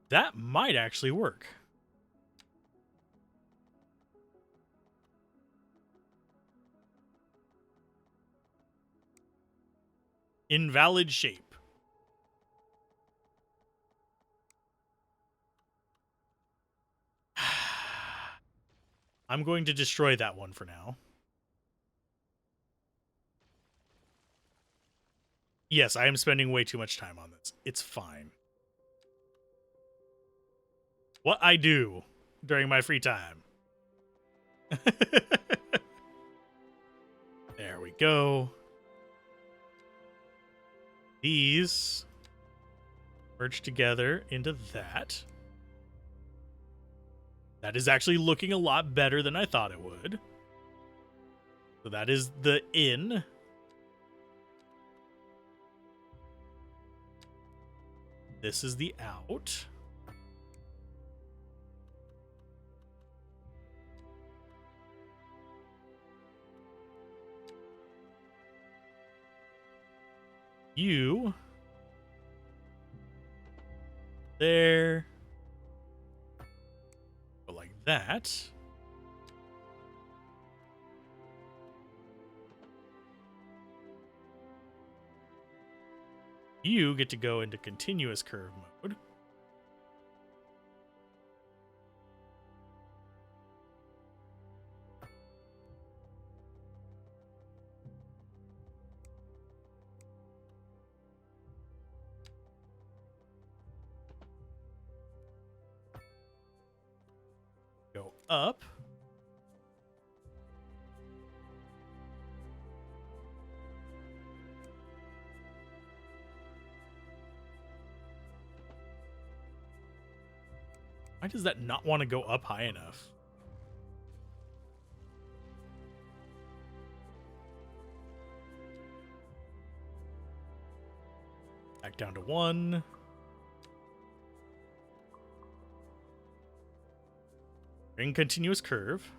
That might actually work. invalid shape. I'm going to destroy that one for now. Yes, I am spending way too much time on this. It's fine. What I do during my free time. There we go. These merge together into that. That is actually looking a lot better than I thought it would. So that is the in. This is the out. You. There. Go like that. You get to go into continuous curve mode. Go up. Why does that not want to go up high enough? Back down to 1. Bring continuous curve.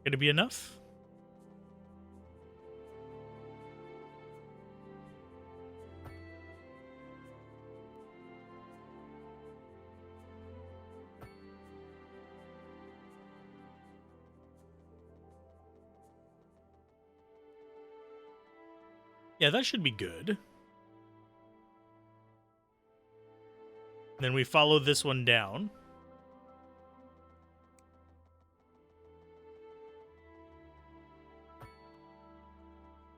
Gonna be enough? Yeah, that should be good. Then we follow this one down.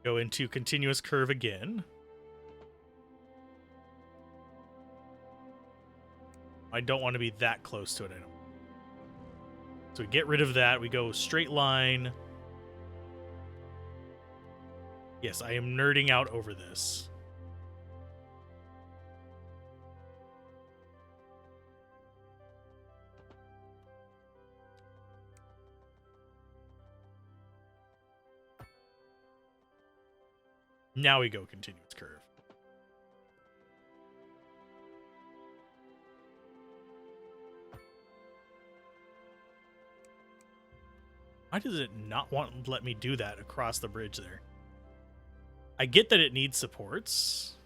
Go into continuous curve again. I don't want to be that close to it anymore. So we get rid of that. We go straight line. Yes, I am nerding out over this. Now we go continuous curve. Why does it not want to let me do that across the bridge there? I get that it needs supports.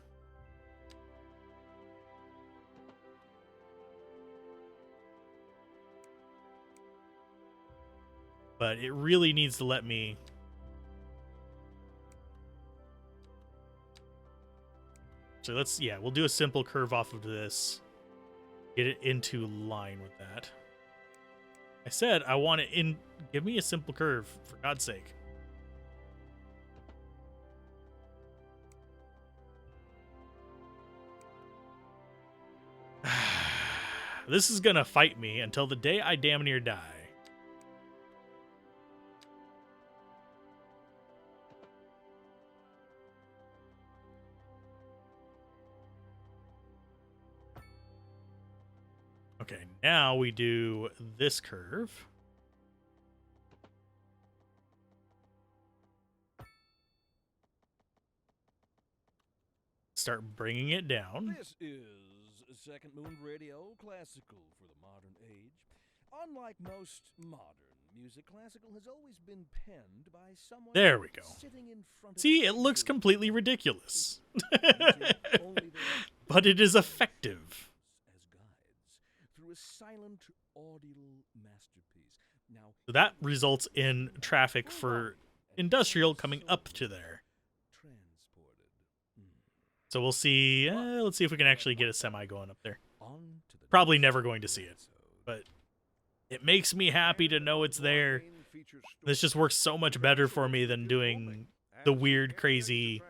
But it really needs to let me... So let's, yeah, we'll do a simple curve off of this. Get it into line with that. I said I want it in... Give me a simple curve, for God's sake. This is gonna fight me until the day I damn near die. Okay, now we do this curve. Start bringing it down. This is Second Moon Radio, classical for the modern age. Unlike most modern Music classical has always been penned by someone There we go. sitting in front of See, a it looks keyboard. completely ridiculous. Only their But it is effective. as guides through a silent audible masterpiece. Now So that results in traffic for industrial coming up to there. transported. So we'll see. Let's see if we can actually get a semi going up there. On to the Probably next never going to see it, episode. but it makes me happy to know it's there. This just works so much better for me than doing the weird, crazy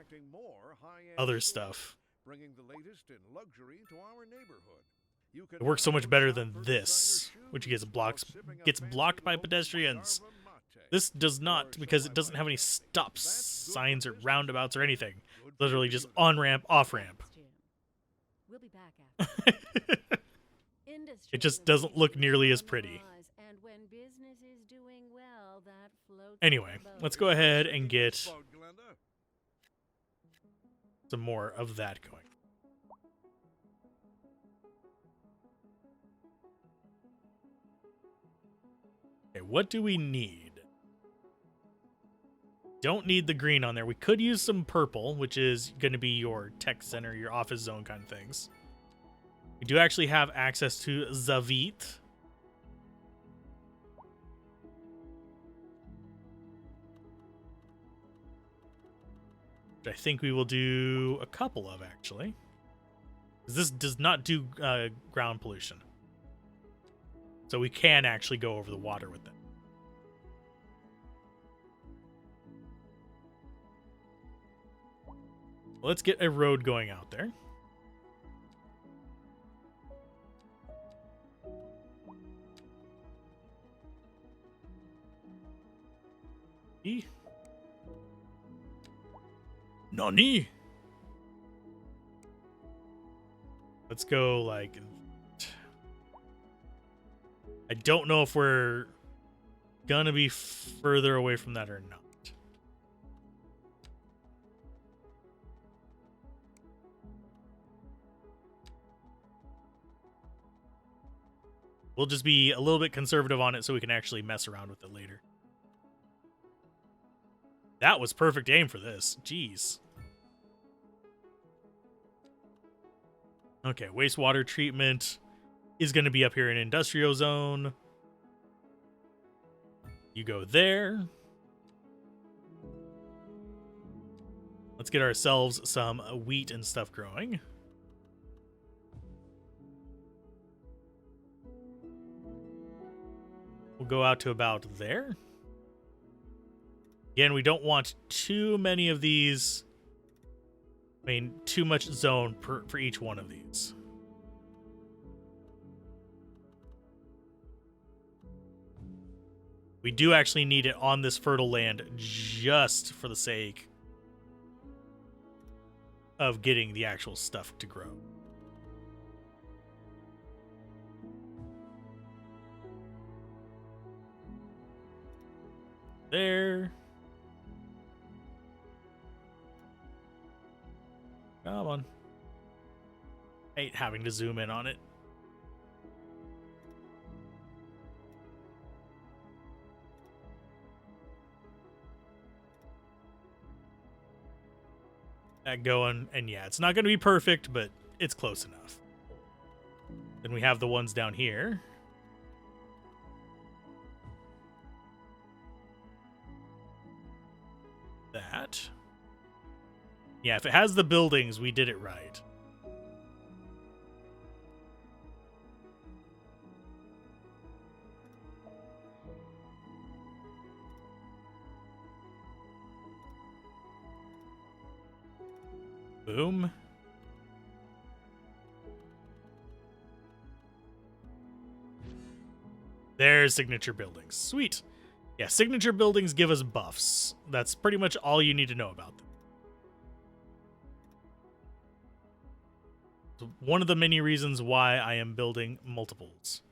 other stuff. Bringing the latest in luxury to our neighborhood. You can It works so now much better shop than for this, designer which shoes gets while sipping a gets fancy blocked by local pedestrians. yerba mate. This does not, Or because so it I doesn't have might any say. stop That's good signs for or business. roundabouts or anything. Good for Literally just you. on ramp, off ramp. Thanks, Jim. We'll be back after. It just doesn't look nearly as pretty. And when business is doing well, that floats Anyway, our boat. let's go ahead and get Bug, Glenda. some more of that going. Okay, what do we need? Don't need the green on there. We could use some purple, which is going to be your tech center, your office zone kind of things. We do actually have access to Zavit. Which I think we will do a couple of, actually. 'Cause this does not do ground pollution. So we can actually go over the water with it. Let's get a road going out there. Nani? Let's go like... I don't know if we're gonna be further away from that or not. We'll just be a little bit conservative on it so we can actually mess around with it later. That was perfect aim for this. Jeez. Okay, wastewater treatment is going to be up here in industrial zone. You go there. Let's get ourselves some wheat and stuff growing. We'll go out to about there. Again, we don't want too many of these. I mean, too much zone for each one of these. We do actually need it on this fertile land just for the sake of getting the actual stuff to grow. There. Come on. I hate having to zoom in on it. That going, and yeah, it's not going to be perfect, but it's close enough. Then we have the ones down here. That. Yeah, if it has the buildings, we did it right. Boom. There's signature buildings. Sweet. Yeah, signature buildings give us buffs. That's pretty much all you need to know about them. So one of the many reasons why I am building multiples.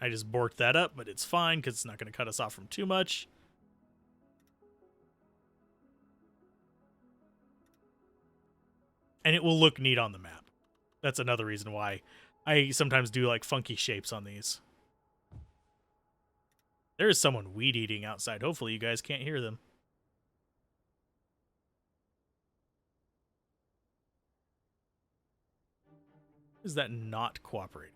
I just borked that up, but it's fine because it's not going to cut us off from too much. And it will look neat on the map. That's another reason why I sometimes do like funky shapes on these. There is someone weed eating outside. Hopefully you guys can't hear them. Is that not cooperating?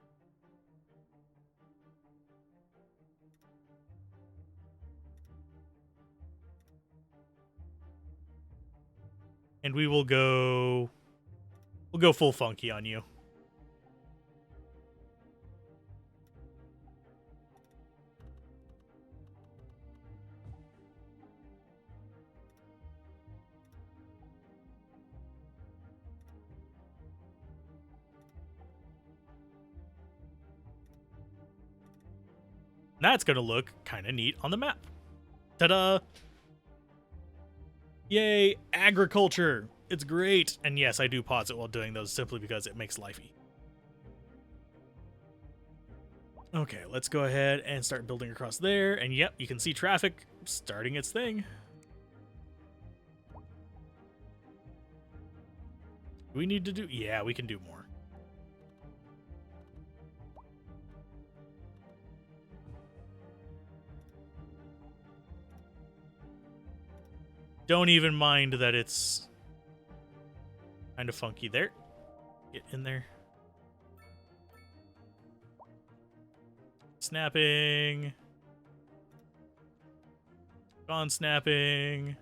And we'll go full funky on you. That's gonna look kind of neat on the map. Ta-da! Yay, agriculture! It's great! And yes, I do pause it while doing those simply because it makes life easy. Okay, let's go ahead and start building across there. And yep, you can see traffic starting its thing. Do we need to do... Yeah, we can do more. Don't even mind that it's kind of funky there. Get in there. Snapping. Gone snapping.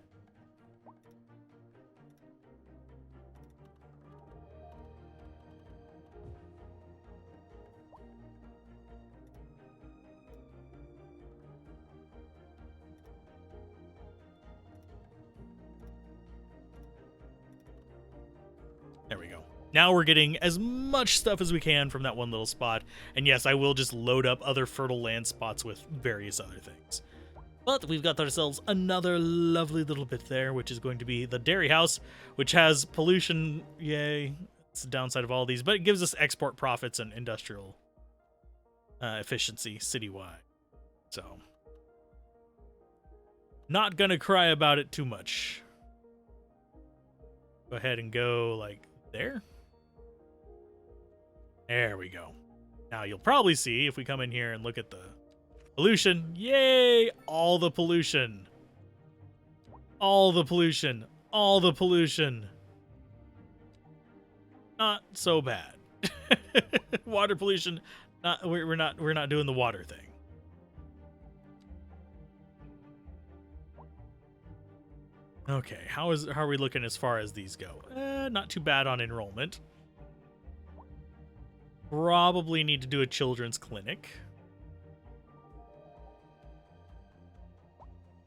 There we go. Now we're getting as much stuff as we can from that one little spot. And yes, I will just load up other fertile land spots with various other things. But we've got ourselves another lovely little bit there, which is going to be the dairy house, which has pollution. Yay. It's the downside of all these, but it gives us export profits and industrial efficiency citywide. So, not going to cry about it too much. Go ahead and go like there. There we go. Now you'll probably see if we come in here and look at the pollution. Yay! All the pollution. All the pollution. All the pollution. Not so bad. Water pollution. We're not doing the water thing. Okay, how are we looking as far as these go? Not too bad on enrollment. Probably need to do a children's clinic.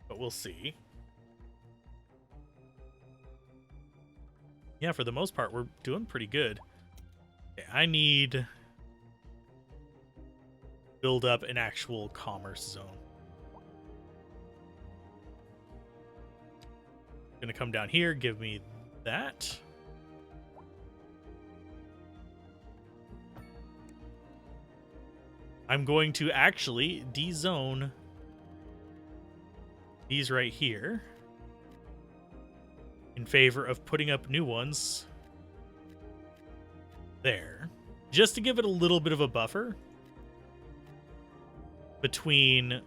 But we'll see. Yeah, for the most part, we're doing pretty good. Okay, I need build up an actual commerce zone. Gonna come down here, give me that. I'm going to actually de-zone these right here in favor of putting up new ones there, just to give it a little bit of a buffer between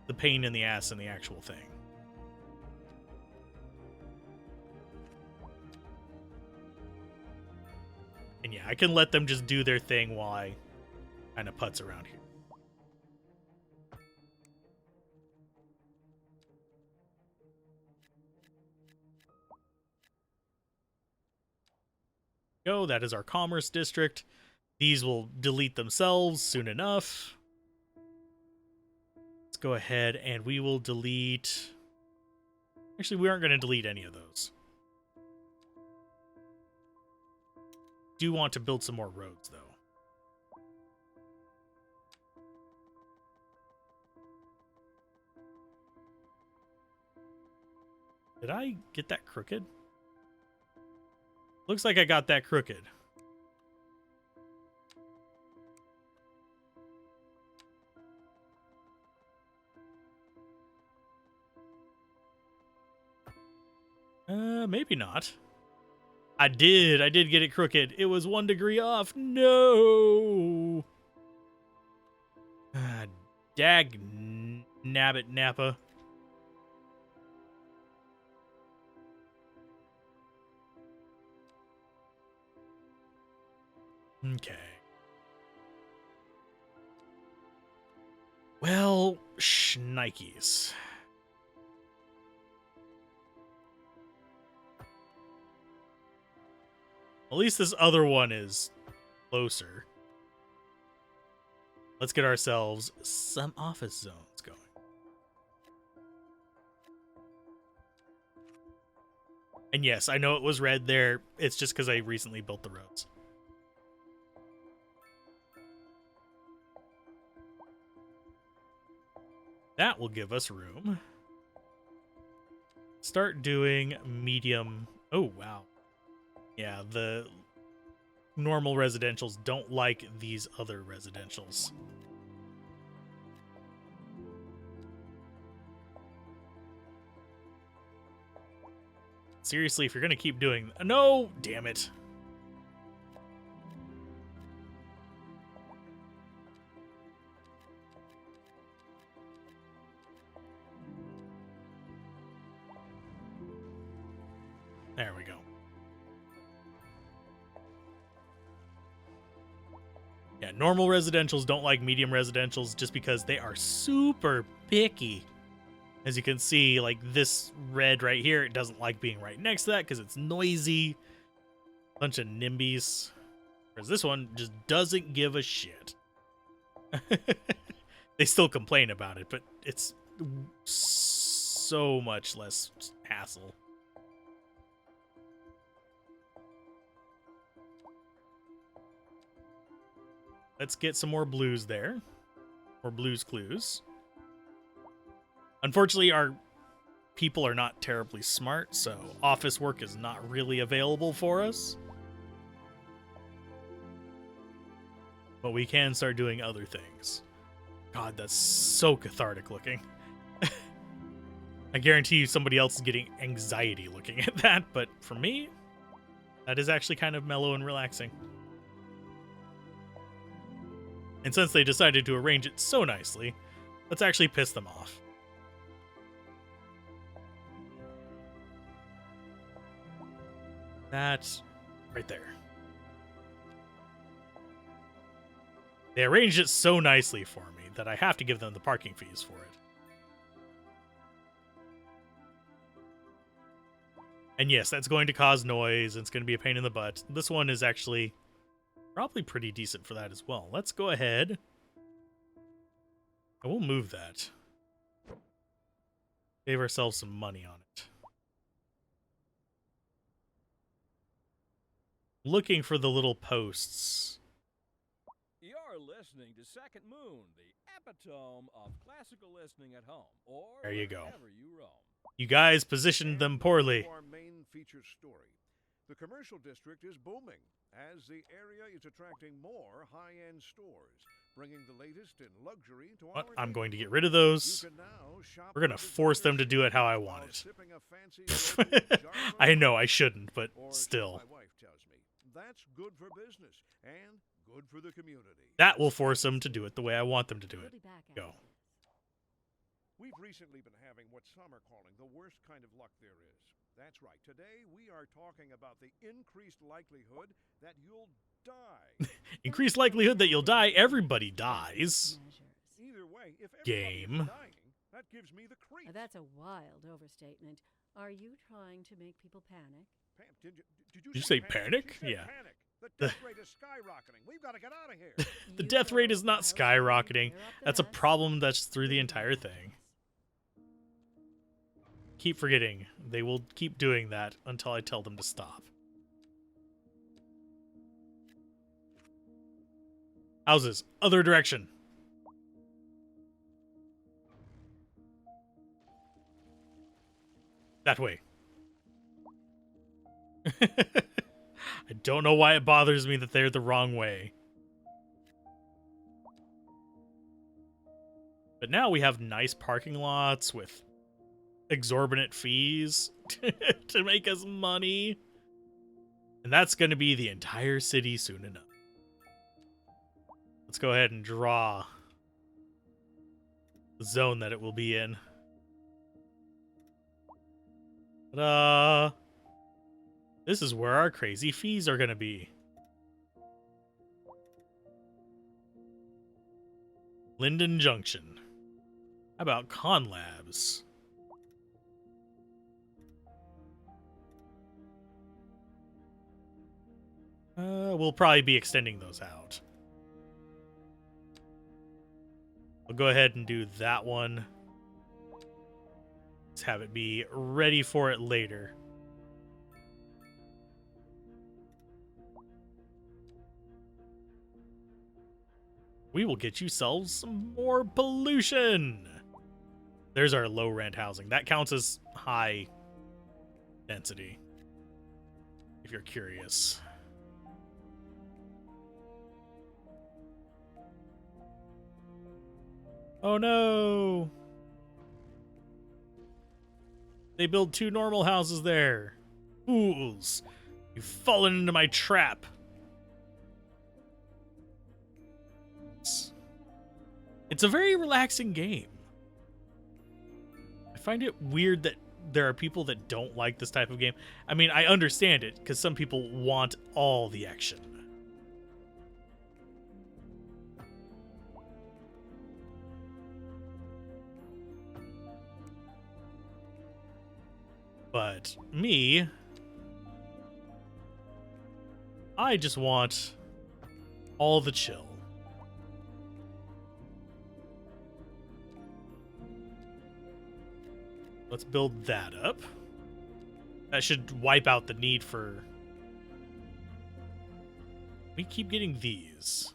the pain in the ass and the actual thing. And yeah, I can let them just do their thing while I kind of putz around here. Go, that is our commerce district. These will delete themselves soon enough. Let's go ahead and we will delete... Actually, we aren't going to delete any of those. Do want to build some more roads, though. Did I get that crooked? Looks like I got that crooked. Maybe not. I did get it crooked. It was 1 degree off. No. Dag nabbit nappa. Okay. Well, shnikes. At least this other one is closer. Let's get ourselves some office zones going. And yes, I know it was red there. It's just because I recently built the roads. That will give us room. Start doing medium. Oh, wow. Yeah, the normal residentials don't like these other residentials. Seriously, if you're going to keep doing... No! Damn it. There we go. Yeah, normal residentials don't like medium residentials just because they are super picky. As you can see, like this red right here, it doesn't like being right next to that because it's noisy. Bunch of NIMBYs. Whereas this one just doesn't give a shit. They still complain about it, but it's so much less hassle. Let's get some more blues there. Or blues clues. Unfortunately, our people are not terribly smart, so office work is not really available for us. But we can start doing other things. God, that's so cathartic looking. I guarantee you somebody else is getting anxiety looking at that, but for me, that is actually kind of mellow and relaxing. And since they decided to arrange it so nicely, let's actually piss them off. That's right there. They arranged it so nicely for me that I have to give them the parking fees for it. And yes, that's going to cause noise, and it's going to be a pain in the butt. This one is actually probably pretty decent for that as well. Let's go ahead. I will move that. Save ourselves some money on it. Looking for the little posts. You're listening to Second Moon, the epitome of classical listening at home, or There you go. wherever you roam. You guys positioned them poorly. Our main feature story. The commercial district is booming as the area is attracting more high-end stores, bringing the latest in luxury to our I'm going to get neighborhood. rid of those. You can now shop We're going to for force them to designer do it how I shoes want while it. sipping a fancy local Jarvis I know I shouldn't, but or, so still. my wife tells me, that's good for business and good for the community. That will force them to do it the way I want them to do We'll it. be back after Go. this. We've recently been having what some are calling the worst kind of luck there is. That's right. Today we are talking about the increased likelihood that you'll die. Increased likelihood that you'll die. Everybody dies. Measures. Either way, if Game. everybody is dying, that gives me the creeps. That's a wild overstatement. Are you trying to make people panic? Did you you say panic? She said Yeah. panic. The death rate is skyrocketing. We've got to get out of here. The You death go rate is not miles away, skyrocketing. clear up the That's a mess. problem that's through the Leave entire the thing. mess. Keep forgetting. They will keep doing that until I tell them to stop. Houses. Other direction. That way. I don't know why it bothers me that they're the wrong way. But now we have nice parking lots with exorbitant fees to make us money. And that's going to be the entire city soon enough. Let's go ahead and draw the zone that it will be in. Ta-da! This is where our crazy fees are going to be. Linden Junction. How about Con Labs? We'll probably be extending those out. I'll go ahead and do that one. Let's have it be ready for it later. We will get yourselves some more pollution. There's our low rent housing. That counts as high density, if you're curious. Oh no! They build 2 normal houses there. Fools! You've fallen into my trap. It's a very relaxing game. I find it weird that there are people that don't like this type of game. I mean, I understand it, because some people want all the action. But me, I just want all the chill. Let's build that up. That should wipe out the need for... We keep getting these.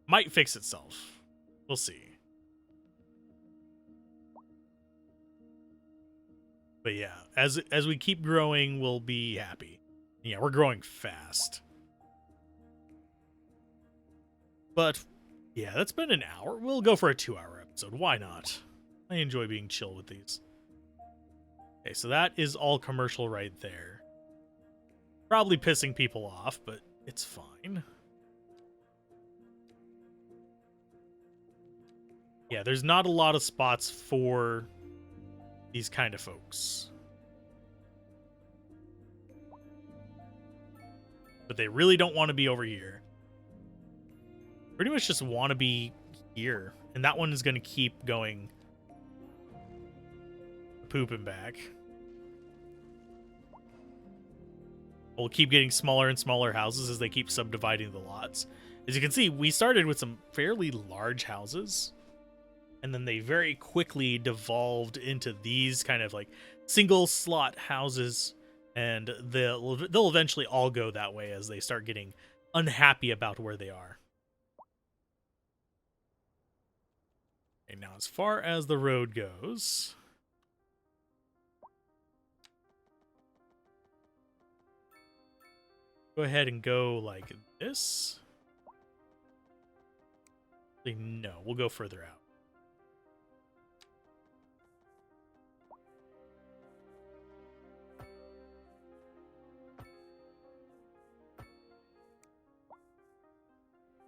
Might fix itself. We'll see. But yeah, as we keep growing, we'll be happy. Yeah, we're growing fast. But yeah, that's been an hour. We'll go for a 2-hour episode. Why not? I enjoy being chill with these. Okay, so that is all commercial right there. Probably pissing people off, but it's fine. Yeah, there's not a lot of spots for these kind of folks. But they really don't want to be over here. Pretty much just want to be here. And that one is going to keep going poop and back. We'll keep getting smaller and smaller houses as they keep subdividing the lots. As you can see, we started with some fairly large houses, and then they very quickly devolved into these kind of like single slot houses, and they'll eventually all go that way as they start getting unhappy about where they are. Okay, now as far as the road goes, go ahead and go like this. No, we'll go further out.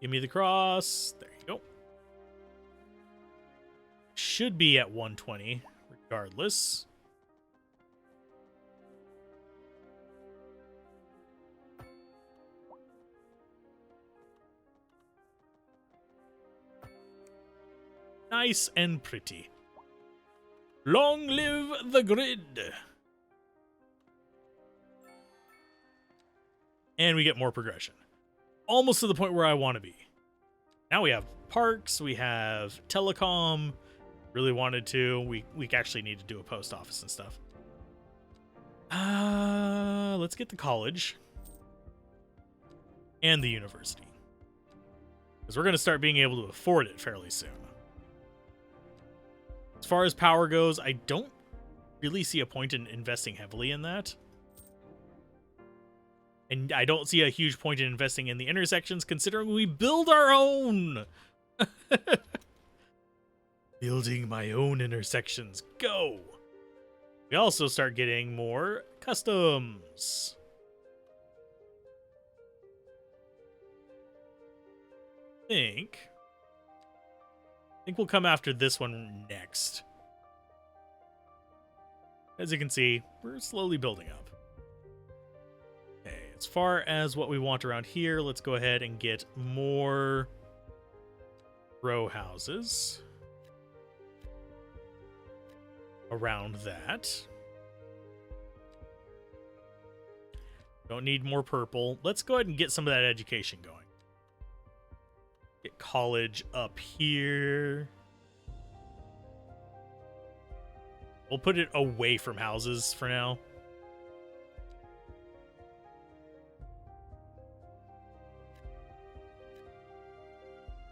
Give me the cross. There you go. Should be at 120, regardless. Nice and pretty. Long live the grid. And we get more progression. Almost to the point where I want to be. Now we have parks, we have telecom. Really wanted to. We actually need to do a post office and stuff. Let's get the college. And the university. Because we're going to start being able to afford it fairly soon. As far as power goes, I don't really see a point in investing heavily in that. And I don't see a huge point in investing in the intersections, considering we build our own. Building my own intersections. Go. We also start getting more customs. I think we'll come after this one next. As you can see, we're slowly building up. Okay, as far as what we want around here, let's go ahead and get more row houses around that. Don't need more purple. Let's go ahead and get some of that education going. Get college up here. We'll put it away from houses for now.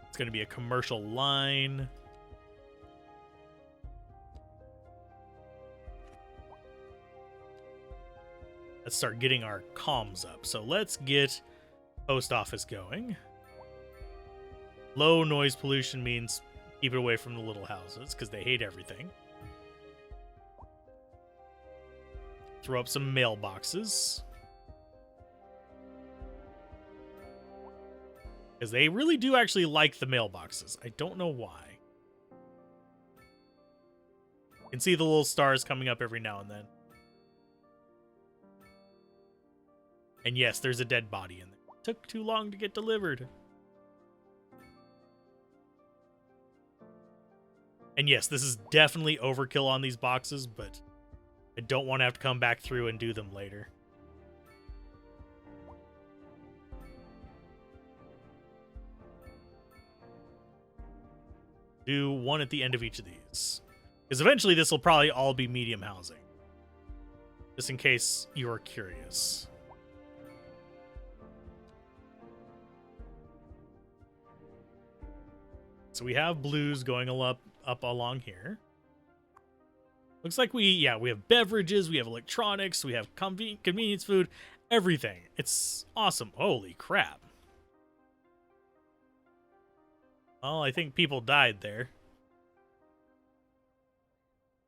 It's going to be a commercial line. Let's start getting our comms up. So let's get post office going. Low noise pollution means keep it away from the little houses because they hate everything. Throw up some mailboxes. Because they really do actually like the mailboxes. I don't know why. You can see the little stars coming up every now and then. And yes, there's a dead body in there. Took too long to get delivered. And yes, this is definitely overkill on these boxes, but I don't want to have to come back through and do them later. Do one at the end of each of these. Because eventually this will probably all be medium housing. Just in case you're curious. So we have blues going up along here. Looks like we have beverages, we have electronics, we have convenience food, everything. It's awesome. Holy crap. Well, I think people died there.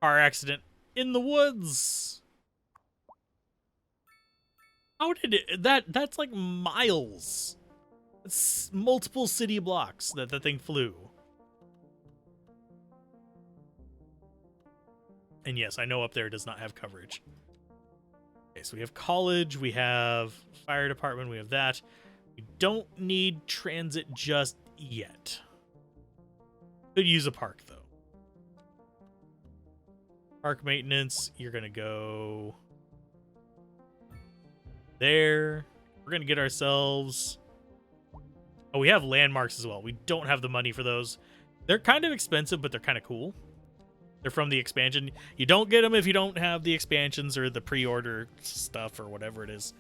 Car accident in the woods. How did it... That's like miles. It's multiple city blocks that the thing flew. And yes, I know up there does not have coverage. Okay, so we have college, we have fire department, we have that. We don't need transit just yet. Could use a park, though. Park maintenance, you're going to go there. We're going to get ourselves... Oh, we have landmarks as well. We don't have the money for those. They're kind of expensive, but they're kind of cool. They're from the expansion. You don't get them if you don't have the expansions or the pre-order stuff or whatever it is.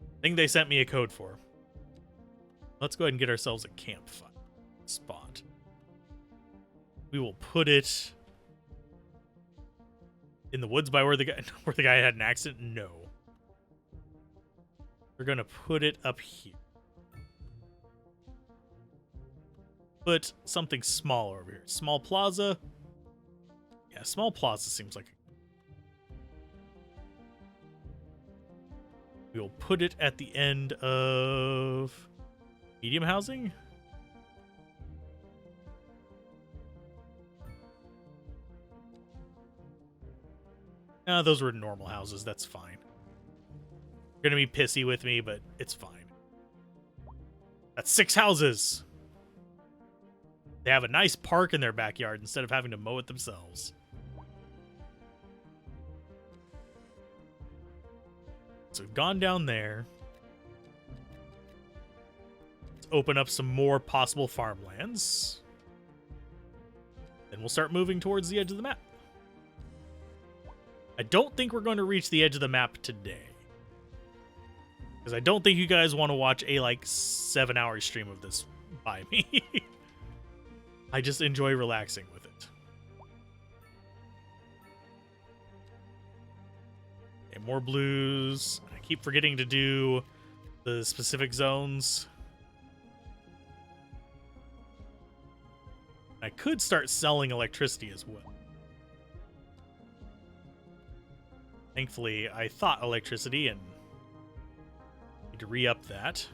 I think they sent me a code for. Let's go ahead and get ourselves a campfire spot. We will put it in the woods by where the guy had an accident. No. We're going to put it up here. Put something smaller over here. Small plaza. Yeah, small plaza seems like... We'll put it at the end of medium housing. Those were normal houses. That's fine. You're going to be pissy with me, but it's fine. That's 6 houses. They have a nice park in their backyard instead of having to mow it themselves. So we've gone down there. Let's open up some more possible farmlands. Then we'll start moving towards the edge of the map. I don't think we're going to reach the edge of the map today. Because I don't think you guys want to watch a, 7-hour stream of this by me. I just enjoy relaxing with it. Okay, more blues. I keep forgetting to do the specific zones. I could start selling electricity as well. Thankfully, I thought electricity and need to re-up that.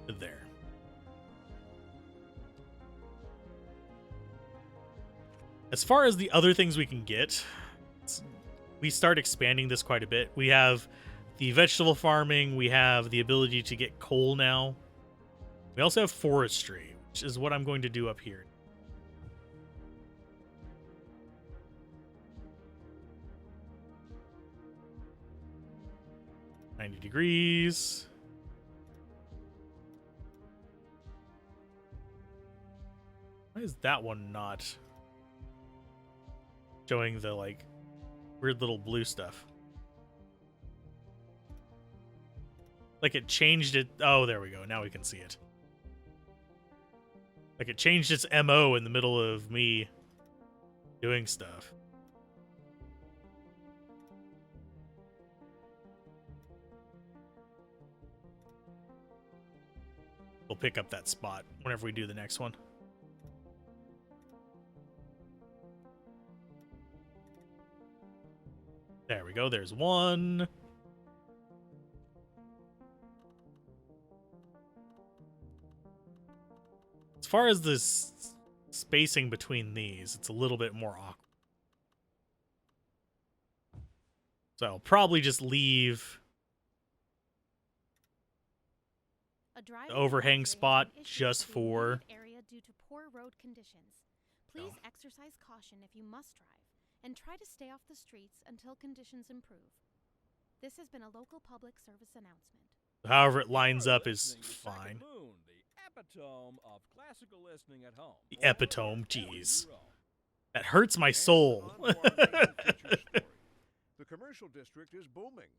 There. As far as the other things we can get, we start expanding this quite a bit. We have the vegetable farming. We have the ability to get coal now. We also have forestry, which is what I'm going to do up here. $90 degrees. Why is that one not showing the, like, weird little blue stuff? Like it changed it. Oh, there we go. Now we can see it. Like it changed its MO in the middle of me doing stuff. We'll pick up that spot whenever we do the next one. There we go. There's one. As far as this spacing between these, it's a little bit more awkward. So I'll probably just leave the overhang spot just for area due to poor road conditions. Please exercise caution if you must drive and try to stay off the streets until conditions improve. This has been a local public service announcement. However it lines up is fine. Moon, the epitome of classical listening at home. The epitome, jeez. That hurts my soul. On to our main feature story. The commercial district is booming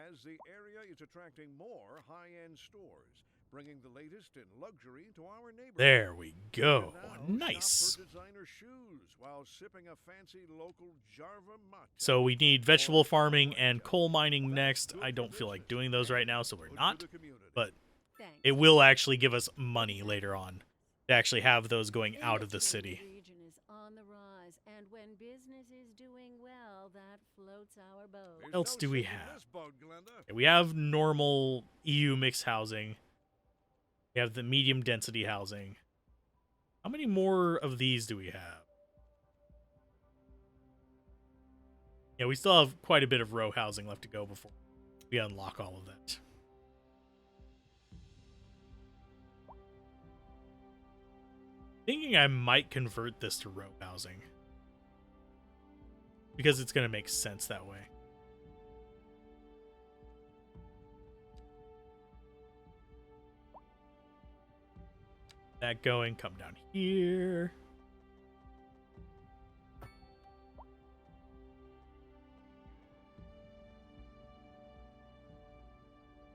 as the area is attracting more high-end stores, bringing the latest in luxury to our neighborhood. There we go. You can now Nice. shop for designer shoes while sipping a fancy local Jarva mate. So we need vegetable farming and coal mining next. I don't feel like doing those right now, so we're not. But Thanks. it will actually give us money later on to actually have those going out of the city. The region is on the rise, and when business is doing well, that floats our boat. There's What else no do we sinking have? this boat, Glenda. Okay, we have normal EU mixed housing. We have the medium density housing. How many more of these do we have? Yeah, we still have quite a bit of row housing left to go before we unlock all of that. Thinking I might convert this to row housing because it's going to make sense that way. That going, come down here.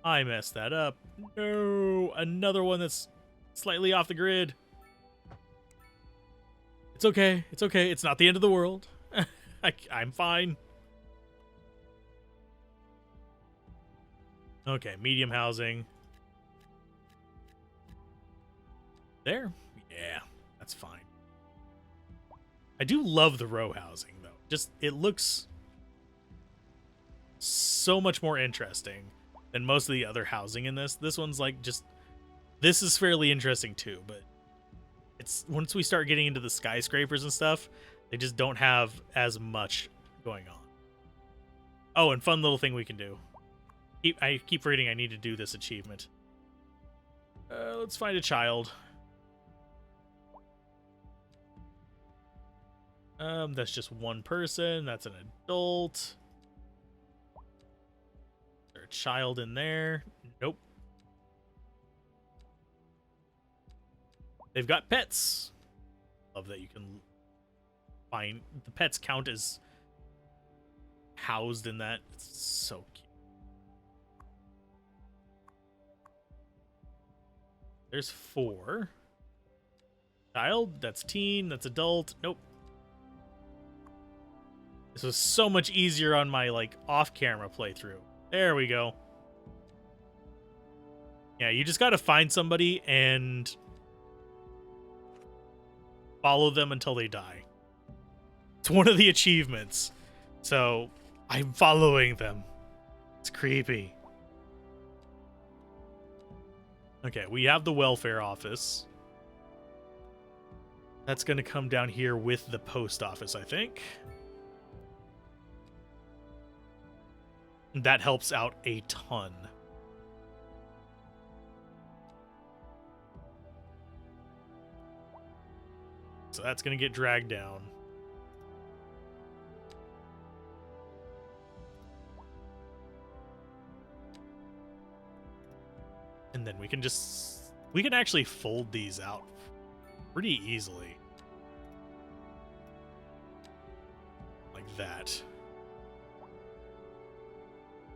I messed that up. No, another one that's slightly off the grid. It's okay. It's okay. It's not the end of the world. I'm fine. Okay, medium housing. There. Yeah, that's fine. I do love the row housing, though. Just, it looks so much more interesting than most of the other housing in this. This one's like just... This is fairly interesting, too, but it's once we start getting into the skyscrapers and stuff, they just don't have as much going on. Oh, and fun little thing we can do. I keep forgetting I need to do this achievement. Let's find a child. That's just one person. That's an adult. Is there a child in there? Nope. They've got pets. Love that you can find the pets count as housed in that. It's so cute. There's 4. Child, that's teen, that's adult. Nope. This was so much easier on my, like, off-camera playthrough. There we go. Yeah, you just gotta find somebody and follow them until they die. It's one of the achievements. So I'm following them. It's creepy. Okay, we have the welfare office. That's going to come down here with the post office, I think. That helps out a ton. So that's going to get dragged down. And then we can actually fold these out pretty easily. Like that.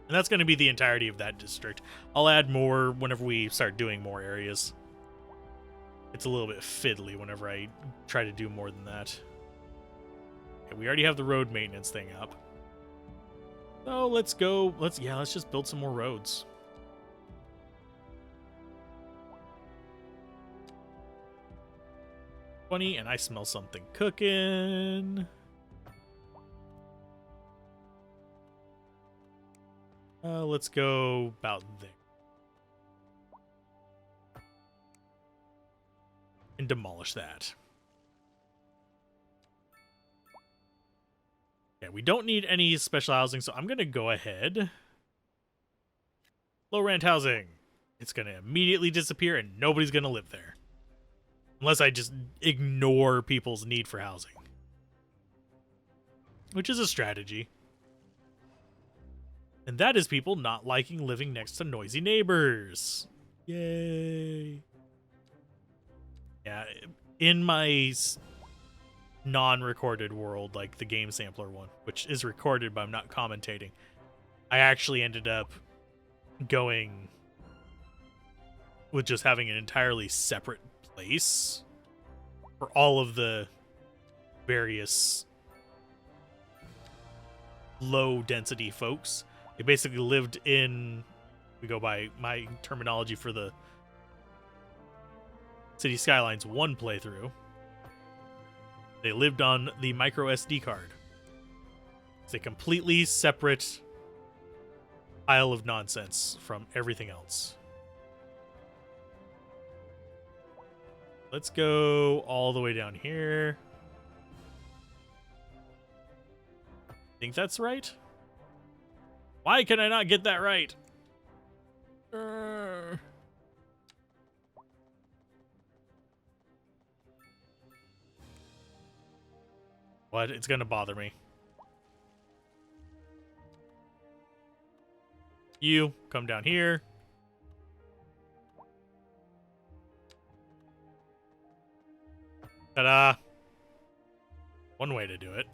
And that's going to be the entirety of that district. I'll add more whenever we start doing more areas. It's a little bit fiddly whenever I try to do more than that. Okay, we already have the road maintenance thing up. So let's go. Let's just build some more roads. Funny, and I smell something cooking. Let's go about there. And demolish that. Yeah, we don't need any special housing, so I'm going to go ahead. Low rent housing. It's going to immediately disappear and nobody's going to live there. Unless I just ignore people's need for housing. Which is a strategy. And that is people not liking living next to noisy neighbors. Yay. Yeah, in my non-recorded world, like the game sampler one, which is recorded but I'm not commentating, I actually ended up going with just having an entirely separate place for all of the various low density folks. They basically lived in, we go by my terminology for the Cities Skylines 1 playthrough, they lived on the micro SD card. It's a completely separate pile of nonsense from everything else. Let's go all the way down here. Think that's right? Why can I not get that right? What? It's gonna bother me. You come down here. Ta-da! One way to do it.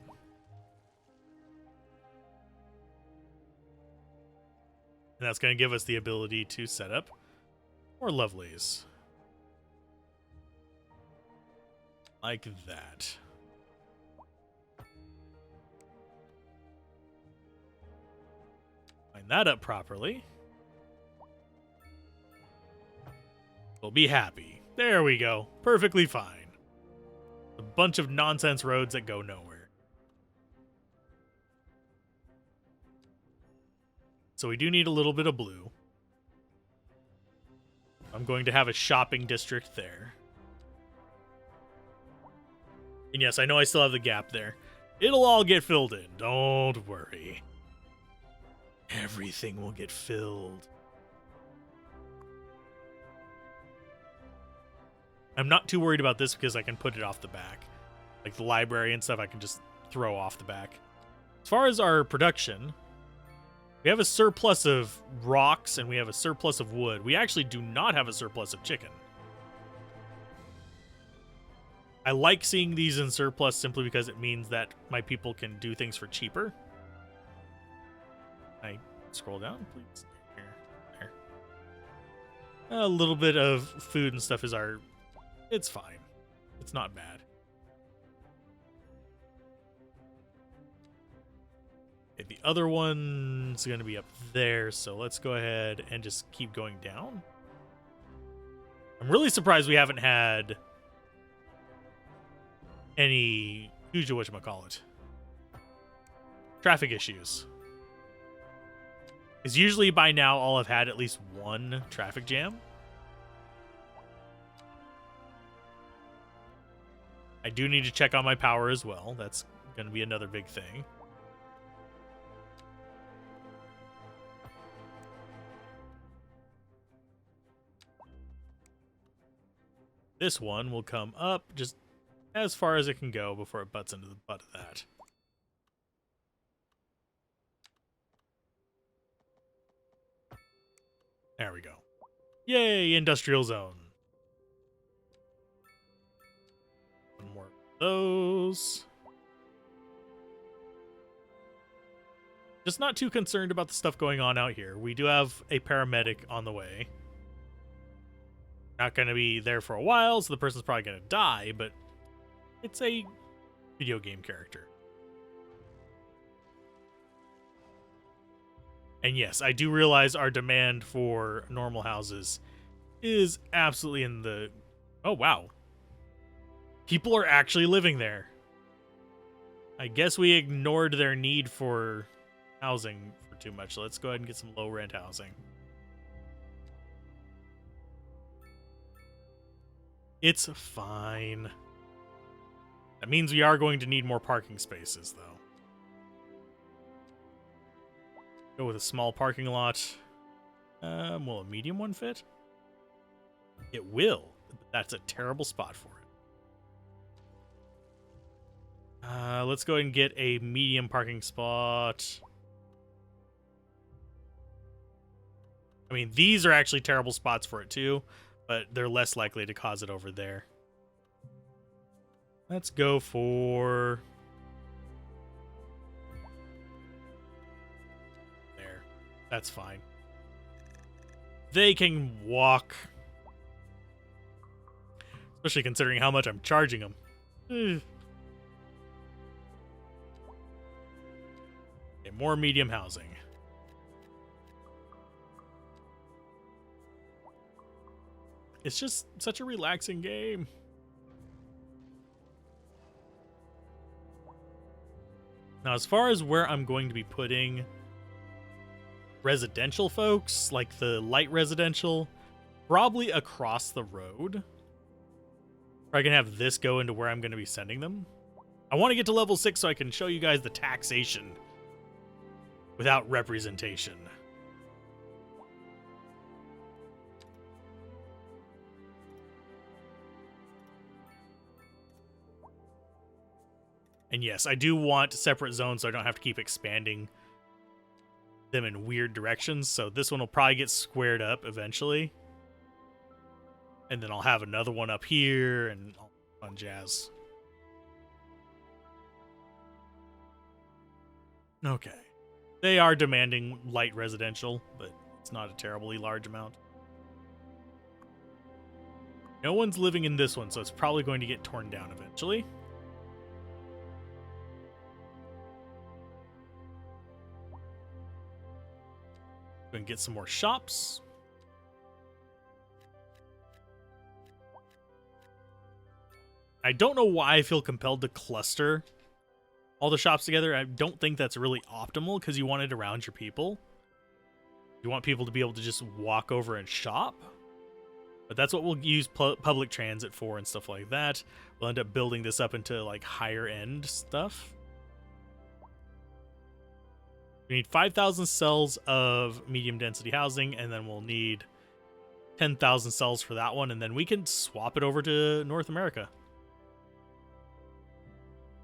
And that's going to give us the ability to set up more lovelies. Like that. Line that up properly. We'll be happy. There we go. Perfectly fine. A bunch of nonsense roads that go nowhere. So we do need a little bit of blue. I'm going to have a shopping district there. And yes, I know I still have the gap there. It'll all get filled in. Don't worry. Everything will get filled. I'm not too worried about this because I can put it off the back. Like the library and stuff I can just throw off the back. As far as our production, we have a surplus of rocks and we have a surplus of wood. We actually do not have a surplus of chicken. I like seeing these in surplus simply because it means that my people can do things for cheaper. I scroll down, please. There. A little bit of food and stuff is our... It's fine. It's not bad. Okay, the other one's going to be up there, so let's go ahead and just keep going down. I'm really surprised we haven't had any whatchamacallit, traffic issues. Because usually by now I'll have had at least one traffic jam. I do need to check on my power as well. That's going to be another big thing. This one will come up just as far as it can go before it butts into the butt of that. There we go. Yay, industrial zone. One more of those. Just not too concerned about the stuff going on out here. We do have a paramedic on the way. Not going to be there for a while, so the person's probably going to die, but it's a video game character. And yes, I do realize our demand for normal houses is absolutely in the... Oh, wow. People are actually living there. I guess we ignored their need for housing for too much, so let's go ahead and get some low rent housing. It's fine. That means we are going to need more parking spaces, though. Go with a small parking lot. Will a medium one fit? It will, but that's a terrible spot for it. Let's go ahead and get a medium parking spot. I mean, these are actually terrible spots for it, too. But they're less likely to cause it over there. Let's go for... There. That's fine. They can walk. Especially considering how much I'm charging them. Okay, more medium housing. It's just such a relaxing game. Now, as far as where I'm going to be putting residential folks, like the light residential, probably across the road. Or I can have this go into where I'm going to be sending them. I want to get to level 6 so I can show you guys the taxation without representation. And yes, I do want separate zones so I don't have to keep expanding them in weird directions. So this one will probably get squared up eventually. And then I'll have another one up here and all fun jazz. Okay. They are demanding light residential, but it's not a terribly large amount. No one's living in this one, so it's probably going to get torn down eventually. Go and get some more shops. I don't know why I feel compelled to cluster all the shops together. I don't think that's really optimal because you want it around your people. You want people to be able to just walk over and shop. But that's what we'll use public transit for and stuff like that. We'll end up building this up into like higher end stuff. We need 5,000 cells of medium density housing, and then we'll need 10,000 cells for that one, and then we can swap it over to North America.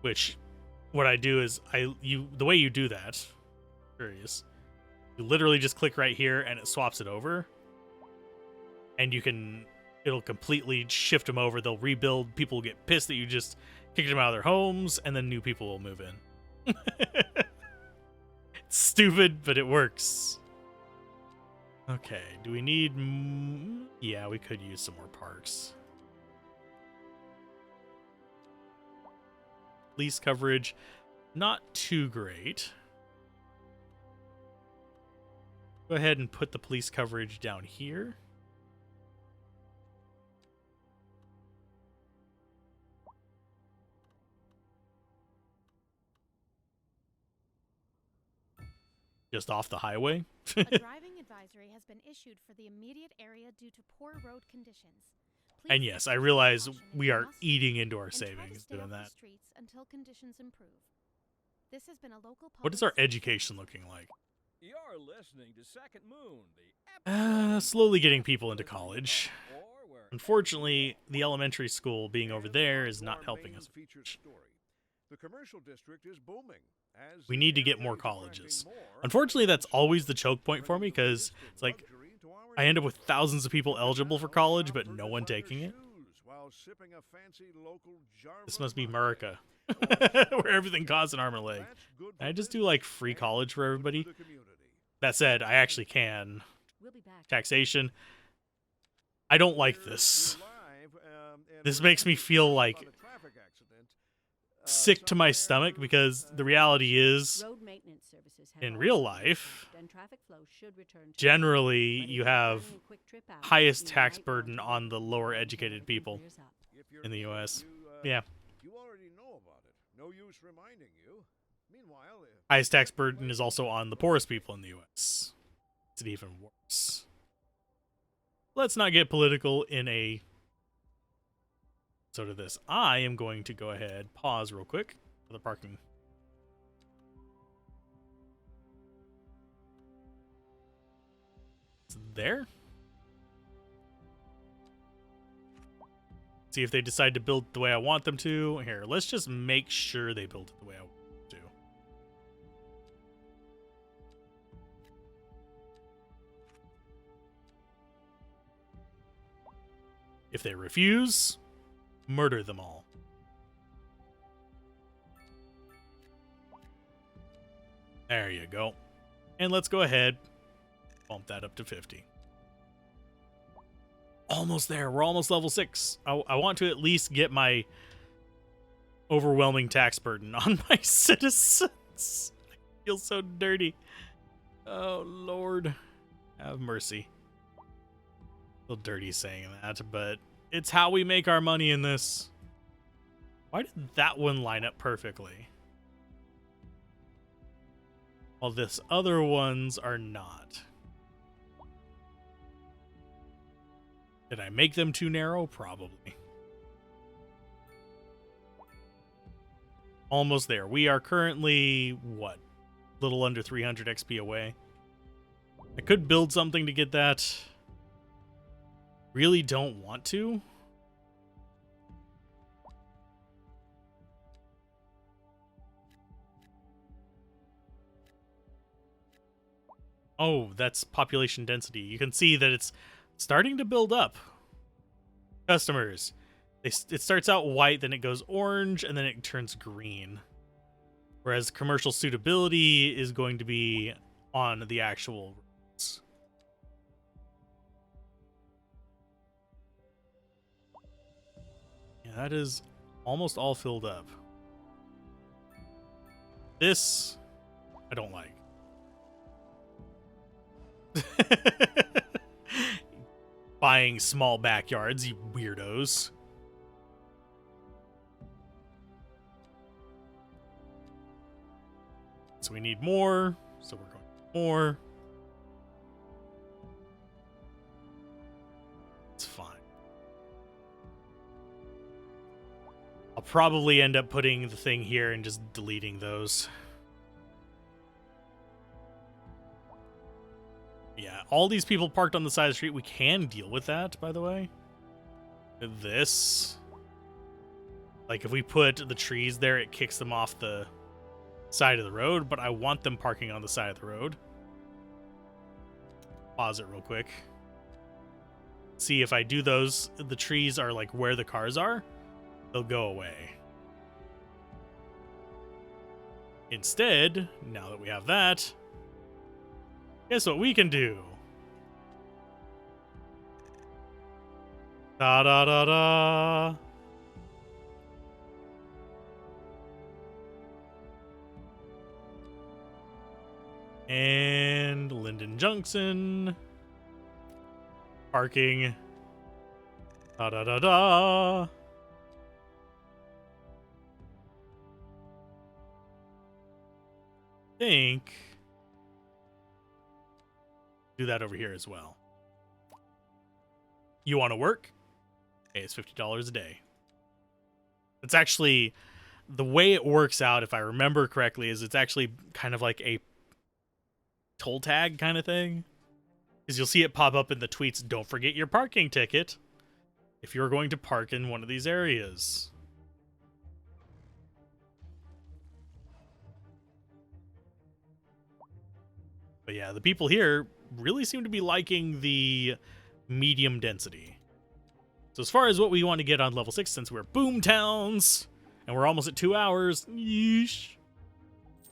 Which, what I do is, the way you do that, curious, you literally just click right here and it swaps it over. And it'll completely shift them over. They'll rebuild. People will get pissed that you just kicked them out of their homes, and then new people will move in. It's stupid, but it works. Okay, do we need... Yeah, we could use some more parks. Police coverage, not too great. Go ahead and put the police coverage down here. just off the highway. A driving advisory has been issued for the immediate area due to poor road conditions. Please And yes, I exercise realize caution if we you are must eating into our and try to savings stay doing off the that. streets until conditions improve. This has been a local What is public our service education announcement. looking like? You're listening to Second Moon, the Slowly getting people into college. Unfortunately, the elementary school being over there is not helping us. The commercial district is booming. As We the need to get area more is attracting colleges. more Unfortunately, that's high-end always the stores, choke point for me, bringing the because latest it's in like luxury to our I end up with neighborhood. thousands of people You can eligible for now college, shop but for no one designer taking it. shoes while sipping a fancy local This Jarva must be latte. America, Or where everything costs an arm and a leg. That's good Can I for just do business like free and college for good everybody? the community. That said, I actually can. We'll be back. Taxation. I don't like We're this. live, and This we're makes me happy to feel report like on a traffic accident, sick to my somewhere, stomach, because the reality is, Road maintenance services have in already real been life, approved and traffic flow should return to generally normal. But if you you're have planning a quick trip out, highest you tax might want burden to on the wait lower until educated everything people clears up. if you're in the new, US. you, Yeah. You already know about it. No use reminding you. Meanwhile, Highest tax burden is also on the poorest people in the US. It's even worse. Let's not get political in a so to this. I am going to go ahead, pause real quick for the parking. It's there. See if they decide to build the way I want them to. Here, let's just make sure they build it the way I want them to. If they refuse, murder them all. There you go. And let's go ahead, bump that up to 50. Almost there. We're almost level 6. I want to at least get my overwhelming tax burden on my citizens. I feel so dirty. Oh, Lord. Have mercy. Feel dirty saying that, but it's how we make our money in this. Why did that one line up perfectly? While this other ones are not. Did I make them too narrow? Probably. Almost there. We are currently, what? A little under 300 XP away. I could build something to get that. Really don't want to. Oh, that's population density. You can see that it's starting to build up. Customers. It starts out white, then it goes orange, and then it turns green. Whereas commercial suitability is going to be on the actual roads. Yeah, that is almost all filled up. This, I don't like. Buying small backyards, you weirdos. So we need more, so we're going more. It's fine. I'll probably end up putting the thing here and just deleting those. Yeah, all these people parked on the side of the street. We can deal with that, by the way. This. Like, if we put the trees there, it kicks them off the side of the road, but I want them parking on the side of the road. Pause it real quick. See, if I do those, the trees are like where the cars are, they'll go away. Instead, now that we have that, guess what we can do? Da da da da. And Linden Junction. Parking. Da da da da. Think do that over here as well. You want to work? Okay, it's $50 a day. It's actually, the way it works out, if I remember correctly, is it's actually kind of like a toll tag kind of thing. Because you'll see it pop up in the tweets, don't forget your parking ticket if you're going to park in one of these areas. But yeah, the people here really seem to be liking the medium density. So as far as what we want to get on level 6, since we're boom towns, and we're almost at 2 hours, yeesh,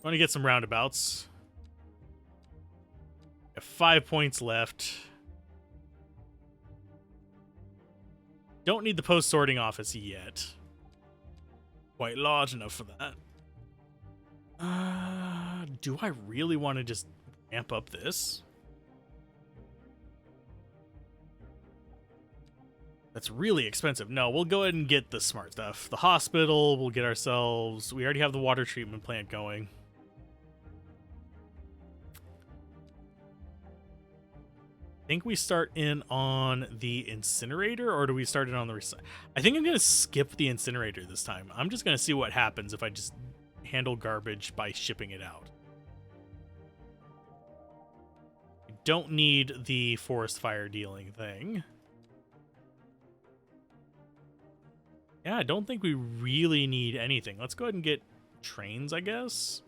want to get some roundabouts. Have 5 points left. Don't need the post-sorting office yet. Quite large enough for that. Do I really want to just amp up this? That's really expensive. No, we'll go ahead and get the smart stuff. The hospital, we'll get ourselves... We already have the water treatment plant going. I think we start in on the incinerator, or do we start in on the... I think I'm going to skip the incinerator this time. I'm just going to see what happens if I just handle garbage by shipping it out. I don't need the forest fire dealing thing. Yeah, I don't think we really need anything. Let's go ahead and get trains, I guess.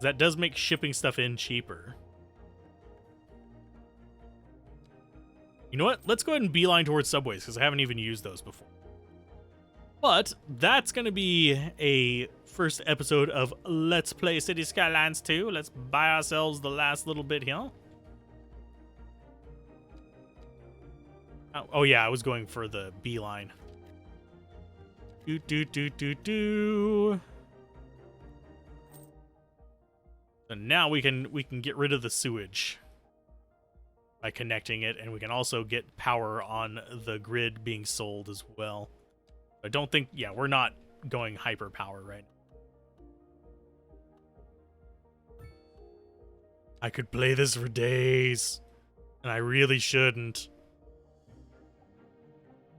That does make shipping stuff in cheaper. You know what? Let's go ahead and beeline towards subways, because I haven't even used those before. But that's going to be a first episode of Let's Play Cities Skylines 2. Let's buy ourselves the last little bit here. Oh yeah, I was going for the beeline. So now we can get rid of the sewage by connecting it, and we can also get power on the grid being sold as well. I don't think, yeah, we're not going hyper power right now. I could play this for days, and I really shouldn't.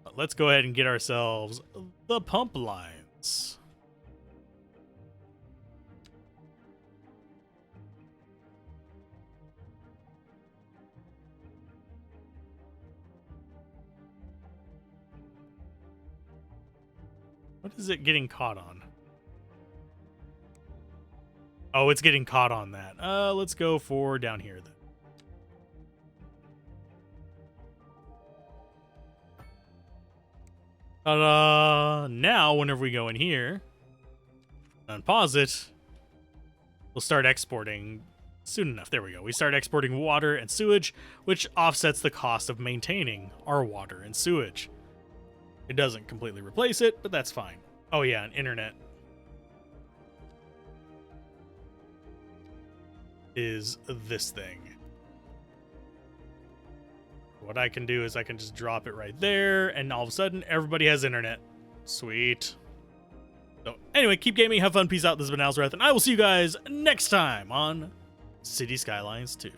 But let's go ahead and get ourselves the pump lines. What is it getting caught on? Oh, it's getting caught on that. Let's go for down here then. Ta-da! Now, whenever we go in here, unpause it, we'll start exporting soon enough. There we go. We start exporting water and sewage, which offsets the cost of maintaining our water and sewage. It doesn't completely replace it, but that's fine. Oh yeah, and internet is this thing. What I can do is I can just drop it right there, and all of a sudden, everybody has internet. Sweet. So anyway, keep gaming, have fun, peace out. This has been Alzorath, and I will see you guys next time on Cities Skylines 2.